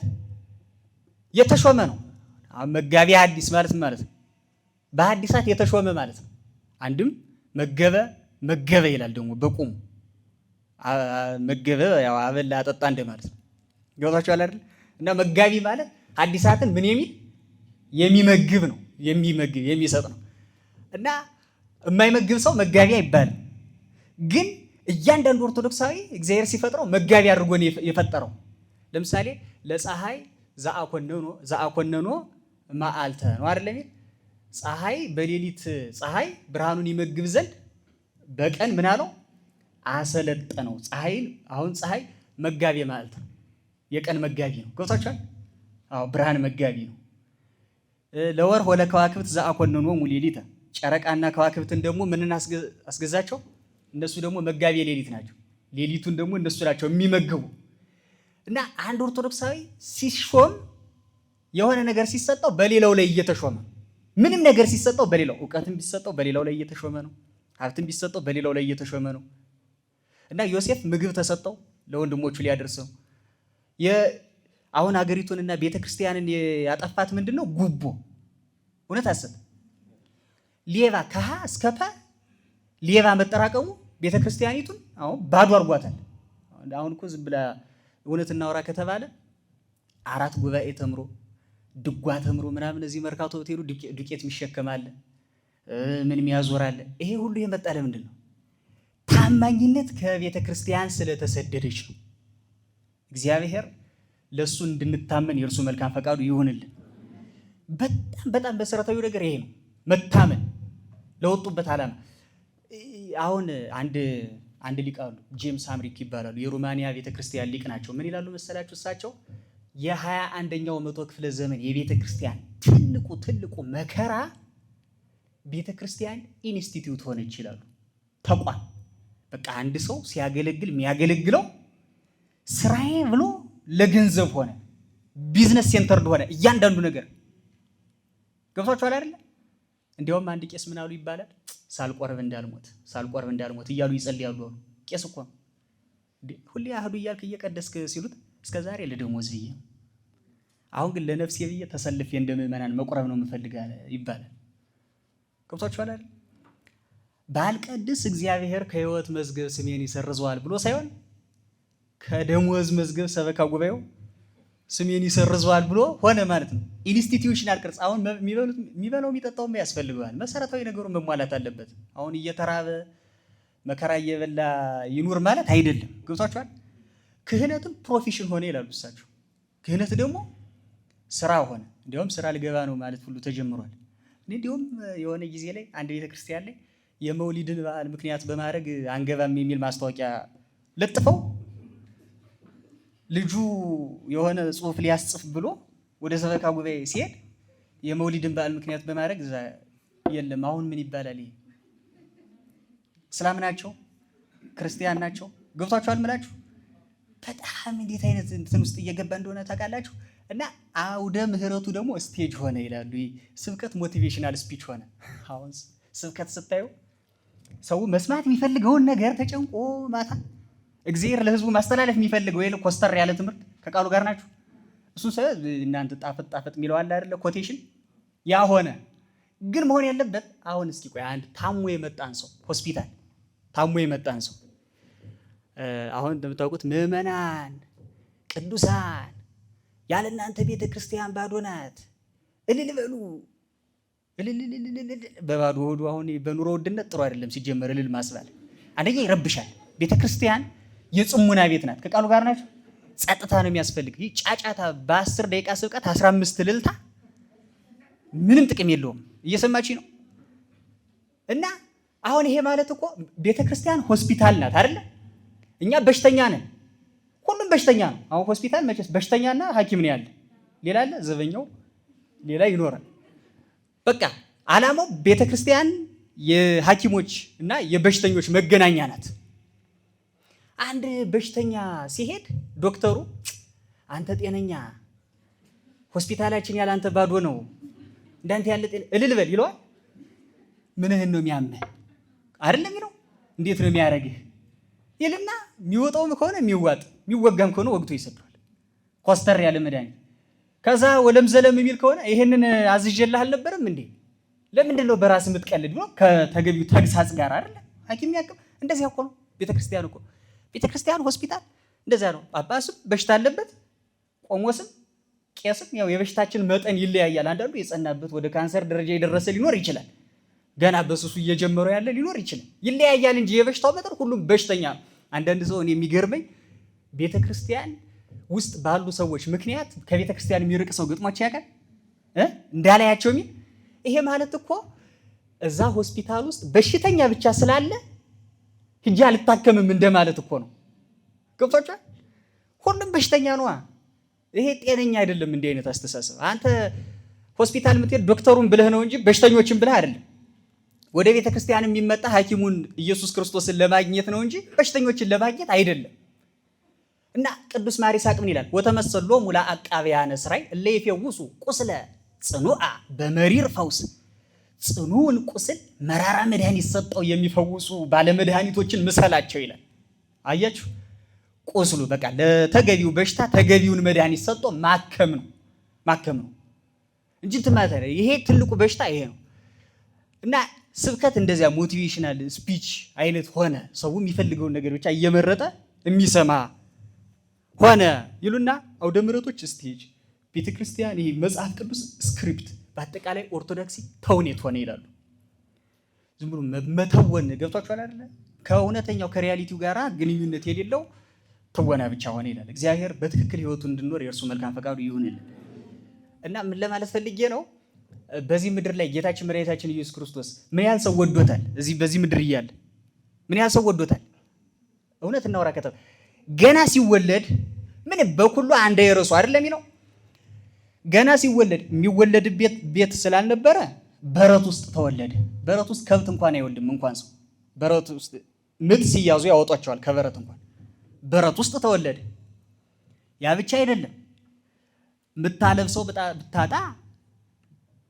የተሾመ ነው። አሁን መጋቢ ሐዲስ ማለት ምን ማለት ነው? በሐዲሳት የተሾመ ማለት ነው። አንድም መገበ ይላል ደግሞ በቁሙ መገበ ያው አበላ አጠጣ እንደማለት ነው። ገብታችኋል አይደል? እና መጋቢ ማለት ሐዲሳትን ምን የሚመግብ ነው፣ የሚሰጥ ነው። እና የማይመግብ ሰው መጋቢ አይባልም። ግን እያንዳንዱ ኦርቶዶክሳዊ እግዚአብሔር ሲፈጥረው መጋቢ አድርጎ ነው የፈጠረው። ለምሳሌ ለፀሐይ ዘአኮነኖ መዓልተ ነው አይደል? ፀሐይ በሌሊት ፀሐይ ብርሃኑን ይመግብ ዘንድ በቀን ምን አለው? አሰለጠነው። ፀሐይን አሁን ፀሐይ መጋቢ ማለት ነው፣ የቀን መጋቢ ነው። ገብታችኋል? አዎ ብርሃን መጋቢ ነው። ለወር ወለ ከዋክብት ዘአኮነኖ ሙሌሊተ፣ ጨረቃና ከዋክብትን ደግሞ ምንን አስገዛቸው? እነሱ ደግሞ መጋቢ ሌሊት ናቸው። ሌሊቱን ደግሞ እነሱ ናቸው የሚመግቡ። እና አንድ ኦርቶዶክሳዊ ሲሾም የሆነ ነገር ሲሰጠው በሌላው ላይ እየተሾመ፣ ምንም ነገር ሲሰጠው በሌላው፣ እውቀትም ቢሰጠው በሌላው ላይ እየተሾመ ነው። ሀብትም ቢሰጠው በሌላው ላይ እየተሾመ ነው። እና ዮሴፍ ምግብ ተሰጠው ለወንድሞቹ ሊያደርሰው። አሁን ሀገሪቱንና ቤተክርስቲያንን ያጠፋት ምንድነው? ጉቦ። እውነት አሰብ ሌባ ከሀ እስከ ፐ ሌባ መጠራቀሙ ቤተክርስቲያኒቱን አሁን ባዶ አድርጓታል። አሁን እኮ ዝም ብላ እውነት እናወራ ከተባለ 4 ጉባኤ ተምሮ ድጓ ተምሮ ምናምን እዚህ መርካቶ ሆቴሉ ዱቄት የሚሸከማለ ምን የሚያዞራለ። ይሄ ሁሉ የመጣ ለምንድን ነው? ታማኝነት ከቤተ ክርስቲያን ስለተሰደደች ነው። እግዚአብሔር ለሱ እንድንታመን የእርሱ መልካም ፈቃዱ ይሁንልን። በጣም መሰረታዊ ነገር ይሄ ነው፣ መታመን ለወጡበት ዓላማ። አሁን አንድ ሊቅ አሉ፣ ጄምስ አምሪክ ይባላሉ። የሮማንያ ቤተክርስቲያን ሊቅ ናቸው። ምን ይላሉ መሰላችሁ? እሳቸው የ21ኛው መቶ ክፍለ ዘመን የቤተክርስቲያን ትልቁ መከራ ቤተክርስቲያን ኢንስቲትዩት ሆነች ይላሉ። ተቋም በቃ አንድ ሰው ሲያገለግል የሚያገለግለው ስራዬ ብሎ ለገንዘብ ሆነ፣ ቢዝነስ ሴንተር ሆነ እያንዳንዱ ነገር። ገብቷችኋል አይደል? እንዲያውም አንድ ቄስ ምን አሉ ይባላል? ሳልቆርብ እንዳልሞት እያሉ ይጸልያሉ። ቄስ እኮ ነው። ሁሌ አህዱ እያልክ እየቀደስክ ሲሉት እስከ ዛሬ ለደሞዝ ብዬ፣ አሁን ግን ለነፍሴ ብዬ ተሰልፌ እንደ ምዕመናን መቁረብ ነው የምፈልጋለ ይባላል። ገብቷችኋል አይደል? ባልቀድስ እግዚአብሔር ከሕይወት መዝገብ ስሜን ይሰርዘዋል ብሎ ሳይሆን ከደሞዝ መዝገብ ሰበካ ጉባኤው ስሜን ይሰርዘዋል ብሎ ሆነ ማለት ነው። ኢንስቲትዩሽናል ቅርጽ። አሁን የሚበላው የሚጠጣውም ያስፈልገዋል። መሰረታዊ ነገሩን መሟላት አለበት። አሁን እየተራበ መከራ እየበላ ይኑር ማለት አይደለም። ገብቷችኋል? ክህነትም ፕሮፌሽን ሆነ ይላሉ እሳቸው። ክህነት ደግሞ ስራ ሆነ። እንዲያውም ስራ ልገባ ነው ማለት ሁሉ ተጀምሯል። እንዲሁም የሆነ ጊዜ ላይ አንድ ቤተክርስቲያን ላይ የመውሊድን በዓል ምክንያት በማድረግ አንገባም የሚል ማስታወቂያ ለጥፈው ልጁ የሆነ ጽሑፍ ሊያስጽፍ ብሎ ወደ ሰበካ ጉባኤ ሲሄድ የመውሊድን በዓል ምክንያት በማድረግ የለም። አሁን ምን ይባላል? ይሄ እስላም ናቸው ክርስቲያን ናቸው። ገብቷችኋል ምላችሁ? በጣም እንዴት አይነት እንትን ውስጥ እየገባ እንደሆነ ታውቃላችሁ? እና አውደ ምህረቱ ደግሞ ስቴጅ ሆነ ይላሉ። ስብከት ሞቲቬሽናል ስፒች ሆነ። አሁን ስብከት ስታዩ ሰው መስማት የሚፈልገውን ነገር ተጨንቆ ማታ እግዚአብሔር ለህዝቡ ማስተላለፍ የሚፈልገው ኮስተር ያለ ትምህርት ከቃሉ ጋር ናችሁ። እሱን እናንተ ጣፈጥ የሚለው አለ አይደለ? ኮቴሽን ያ ሆነ። ግን መሆን ያለበት አሁን እስኪ ቆይ አንድ ታሞ የመጣን ሰው ሆስፒታል ታሞ የመጣን ሰው አሁን እንደምታውቁት ምዕመናን ቅዱሳን ያለ እናንተ ቤተ ክርስቲያን ባዶ ናት፣ እልል በሉ በባዶ ሆዱ። አሁን በኑሮ ውድነት ጥሩ አይደለም ሲጀመር እልል ማስባል። አንደኛ ይረብሻል። ቤተ ክርስቲያን የጽሙና ቤት ናት። ከቃሉ ጋር ናቸው። ጸጥታ ነው የሚያስፈልግ። ይህ ጫጫታ በ10 ደቂቃ ስብከት 15 እልልታ ምንም ጥቅም የለውም። እየሰማችኝ ነው? እና አሁን ይሄ ማለት እኮ ቤተ ክርስቲያን ሆስፒታል ናት አይደለ? እኛ በሽተኛ ነን። ሁሉም በሽተኛ ነው። አሁን ሆስፒታል መቼስ በሽተኛና ሐኪም ነው ያለ። ሌላ አለ ዘበኛው ሌላ ይኖራል። በቃ ዓላማው ቤተ ክርስቲያን የሐኪሞች እና የበሽተኞች መገናኛ ናት። አንድ በሽተኛ ሲሄድ ዶክተሩ አንተ ጤነኛ ሆስፒታላችን ያለ አንተ ባዶ ነው እንዳንተ ያለ እልል በል ይለዋል። ምንህን ነው የሚያምህ አይደለም ይለው። እንዴት ነው የሚያደርግህ ይልና የሚወጣውም ከሆነ የሚዋጥ የሚወጋም ከሆነ ወግቶ ይሰደዋል። ኮስተር ያለ መድኃኒት። ከዛ ወለም ዘለም የሚል ከሆነ ይሄንን አዝዤልህ አልነበረም እንዴ? ለምንድን ነው በራስ የምትቀልድ ብሎ ከተገቢው ተግሳጽ ጋር አይደለ ሐኪም ያቀም። እንደዚህ እኮ ነው ቤተክርስቲያን እኮ። ቤተክርስቲያን ሆስፒታል እንደዛ ነው። ጳጳስም በሽታ አለበት፣ ቆሞስም ቄስም ያው የበሽታችን መጠን ይለያያል። አንዳንዱ የጸናበት ወደ ካንሰር ደረጃ የደረሰ ሊኖር ይችላል። ገና በሱሱ እየጀመረው ያለ ሊኖር ይችላል። ይለያያል እንጂ የበሽታው መጠን ሁሉም በሽተኛ ነው። አንዳንድ ሰው እኔ የሚገርመኝ ቤተክርስቲያን ውስጥ ባሉ ሰዎች ምክንያት ከቤተክርስቲያን የሚርቅ ሰው ገጥሟቸው ያውቃል እንዳላያቸው የሚል። ይሄ ማለት እኮ እዛ ሆስፒታል ውስጥ በሽተኛ ብቻ ስላለ ሂጅ አልታከምም እንደማለት እኮ ነው። ገብቷችኋል? ሁሉም በሽተኛ ነዋ። ይሄ ጤነኛ አይደለም። እንዲህ አይነት አስተሳሰብ አንተ ሆስፒታል የምትሄድ ዶክተሩን ብለህ ነው እንጂ በሽተኞችን ብለህ አይደለም። ወደ ቤተ ክርስቲያን የሚመጣ ሐኪሙን ኢየሱስ ክርስቶስን ለማግኘት ነው እንጂ በሽተኞችን ለማግኘት አይደለም። እና ቅዱስ ማር ይስሐቅ ምን ይላል? ወተመሰሎሙ ለዐቃብያነ ሥራይ እለ ይፈውሱ ቁስለ ጽኑዓ በመሪር ፈውስ። ጽኑውን ቁስል መራራ መድኃኒት ሰጠው የሚፈውሱ ባለመድኃኒቶችን ምሰላቸው ይላል። አያችሁ፣ ቁስሉ በቃ ለተገቢው በሽታ ተገቢውን መድኃኒት ሰጥቶ ማከም ነው እንጂ እንትን ማለት አይደለም። ይሄ ትልቁ በሽታ ይሄ ነው። እና ስብከት እንደዚያ ሞቲቬሽናል ስፒች አይነት ሆነ። ሰው የሚፈልገውን ነገር ብቻ እየመረጠ የሚሰማ ሆነ ይሉና አውደ ምሕረቶች ስቴጅ፣ ቤተክርስቲያን ይሄ መጽሐፍ ቅዱስ ስክሪፕት፣ በአጠቃላይ ኦርቶዶክሲ ተውኔት ሆነ ይላሉ። ዝም ብሎ መተወን ገብቷችኋል አይደለ? ከእውነተኛው ከሪያሊቲው ጋራ ግንኙነት የሌለው ትወና ብቻ ሆነ ይላል። እግዚአብሔር በትክክል ህይወቱን እንድንኖር የእርሱ መልካም ፈቃዱ ይሁንልን። እና ምን ለማለት ፈልጌ ነው? በዚህ ምድር ላይ ጌታችን መድኃኒታችን ኢየሱስ ክርስቶስ ምን ያህል ሰው ወዶታል? በዚህ ምድር እያለ ምን ያህል ሰው ወዶታል? እውነት እናውራ ከተባለ ገና ሲወለድ ምን በኩሉ አንደ የረሱ አይደለም የሚለው። ገና ሲወለድ የሚወለድ ቤት ስላልነበረ በረት ውስጥ ተወለደ። በረት ውስጥ ከብት እንኳን አይወልድም። እንኳን ሰው በረት ውስጥ ምጥ ሲያዙ ያወጧቸዋል ከበረት እንኳን። በረት ውስጥ ተወለደ። ያ ብቻ አይደለም፣ የምታለብሰው ብታጣ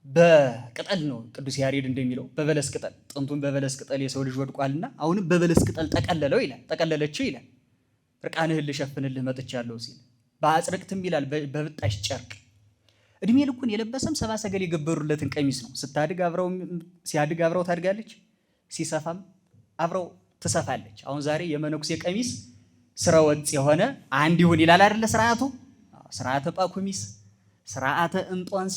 በቅጠል ነው። ቅዱስ ያሬድ እንደሚለው በበለስ ቅጠል፣ ጥንቱን በበለስ ቅጠል የሰው ልጅ ወድቋልና አሁንም በበለስ ቅጠል ጠቀለለው ይላል። ጠቀለለችው ይላል። እርቃንህን ልሸፍንልህ መጥቻለሁ ሲል በአጽርቅትም ይላል በብጣሽ ጨርቅ። እድሜ ልኩን የለበሰም ሰባ ሰገል የገበሩለትን ቀሚስ ነው። ሲያድግ አብረው ታድጋለች፣ ሲሰፋም አብረው ትሰፋለች። አሁን ዛሬ የመነኩሴ ቀሚስ ስረ ወጥ የሆነ አንድ ይሁን ይላል አይደለ? ስርዓተ ጳኩሚስ፣ ስርዓተ እንጦንስ፣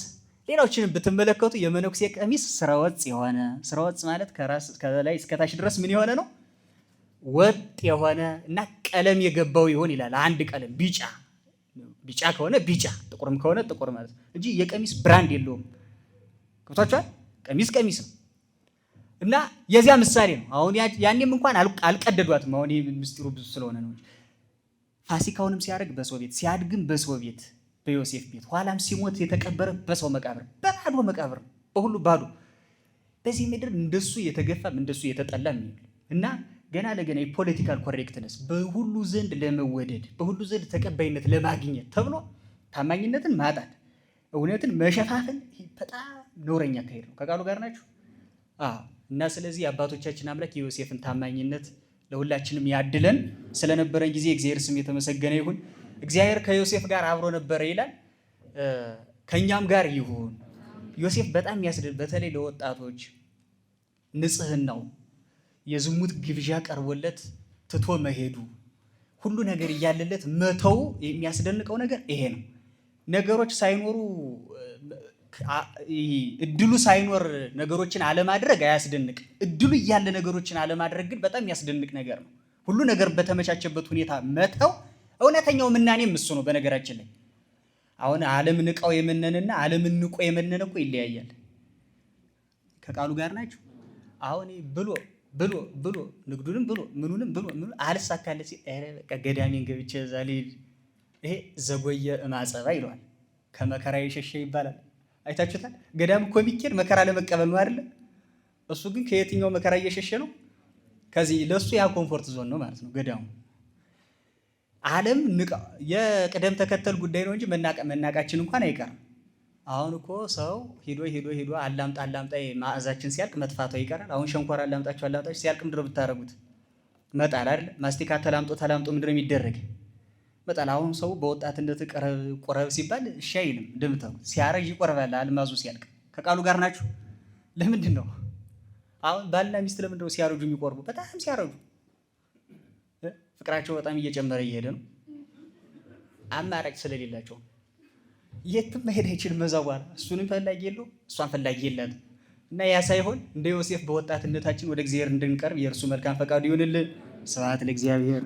ሌሎችንም ብትመለከቱ የመነኩሴ ቀሚስ ስረ ወጥ የሆነ፣ ስረ ወጥ ማለት ከላይ እስከታች ድረስ ምን የሆነ ነው? ወጥ የሆነ እና ቀለም የገባው ይሁን ይላል። አንድ ቀለም ቢጫ ከሆነ ቢጫ፣ ጥቁርም ከሆነ ጥቁር ማለት ነው እንጂ የቀሚስ ብራንድ የለውም። ገብቷችኋል? ቀሚስ ነው እና የዚያ ምሳሌ ነው። አሁን ያኔም እንኳን አልቀደዷትም። አሁን ይህ ምስጢሩ ብዙ ስለሆነ ነው። ፋሲካውንም ሲያደርግ በሰው ቤት፣ ሲያድግም በሰው ቤት፣ በዮሴፍ ቤት፣ ኋላም ሲሞት የተቀበረ በሰው መቃብር፣ በባዶ መቃብር፣ በሁሉ ባዶ። በዚህ ምድር እንደሱ የተገፋም እንደሱ የተጠላም እና ገና ለገና የፖለቲካል ኮሬክትነስ በሁሉ ዘንድ ለመወደድ በሁሉ ዘንድ ተቀባይነት ለማግኘት ተብሎ ታማኝነትን ማጣት፣ እውነትን መሸፋፈን በጣም ነውረኛ አካሄድ ነው። ከቃሉ ጋር ናችሁ? እና ስለዚህ አባቶቻችን አምላክ የዮሴፍን ታማኝነት ለሁላችንም ያድለን። ስለነበረን ጊዜ እግዚአብሔር ስም የተመሰገነ ይሁን። እግዚአብሔር ከዮሴፍ ጋር አብሮ ነበረ ይላል። ከኛም ጋር ይሁን። ዮሴፍ በጣም በተለይ ለወጣቶች ንጽህናው የዝሙት ግብዣ ቀርቦለት ትቶ መሄዱ ሁሉ ነገር እያለለት መተው የሚያስደንቀው ነገር ይሄ ነው። ነገሮች ሳይኖሩ እድሉ ሳይኖር ነገሮችን አለማድረግ አያስደንቅም። እድሉ እያለ ነገሮችን አለማድረግ ግን በጣም የሚያስደንቅ ነገር ነው። ሁሉ ነገር በተመቻቸበት ሁኔታ መተው እውነተኛው ምናኔም እሱ ነው። በነገራችን ላይ አሁን ዓለም ንቀው የመነንና ዓለምን ንቆ የመነን እኮ ይለያያል። ከቃሉ ጋር ናቸው። አሁን ብሎ ንግዱንም ብሎ ምኑንም ብሎ አልሳካለ ሲል በቃ ገዳሜን ገብቼ እዛ ልሂድ። ይሄ ዘጎየ እማጸባ ይለዋል። ከመከራ የሸሸ ይባላል። አይታችሁታል። ገዳም እኮ የሚኬድ መከራ ለመቀበል ነው አይደለ? እሱ ግን ከየትኛው መከራ እየሸሸ ነው? ከዚህ ለሱ ያ ኮምፎርት ዞን ነው ማለት ነው ገዳሙ። ዓለም የቅደም ተከተል ጉዳይ ነው እንጂ መናቃችን እንኳን አይቀርም። አሁን እኮ ሰው ሂዶ አላምጣ ማዕዛችን ሲያልቅ መጥፋቷ ይቀራል። አሁን ሸንኮራ አላምጣችሁ ሲያልቅ ምንድን ነው ብታረጉት? መጣል አይደል? ማስቲካ ተላምጦ ምንድን ነው የሚደረግ? መጣል። አሁን ሰው በወጣትነት ቆረብ ሲባል እሺ አይልም። እንደምታውቁ ሲያረጅ ይቆርባል። አልማዙ ሲያልቅ ከቃሉ ጋር ናችሁ። ለምንድን ነው አሁን ባልና ሚስት ለምንድን ነው ሲያረጁ የሚቆርቡ? በጣም ሲያረጁ ፍቅራቸው በጣም እየጨመረ እየሄደ ነው። አማራጭ ስለሌላቸው የትም መሄድ አይችልም። መዛ በኋላ እሱንም ፈላጊ የለው እሷን ፈላጊ የላትም። እና ያ ሳይሆን እንደ ዮሴፍ በወጣትነታችን ወደ እግዚአብሔር እንድንቀርብ የእርሱ መልካም ፈቃዱ ይሁንልን። ስብሐት ለእግዚአብሔር።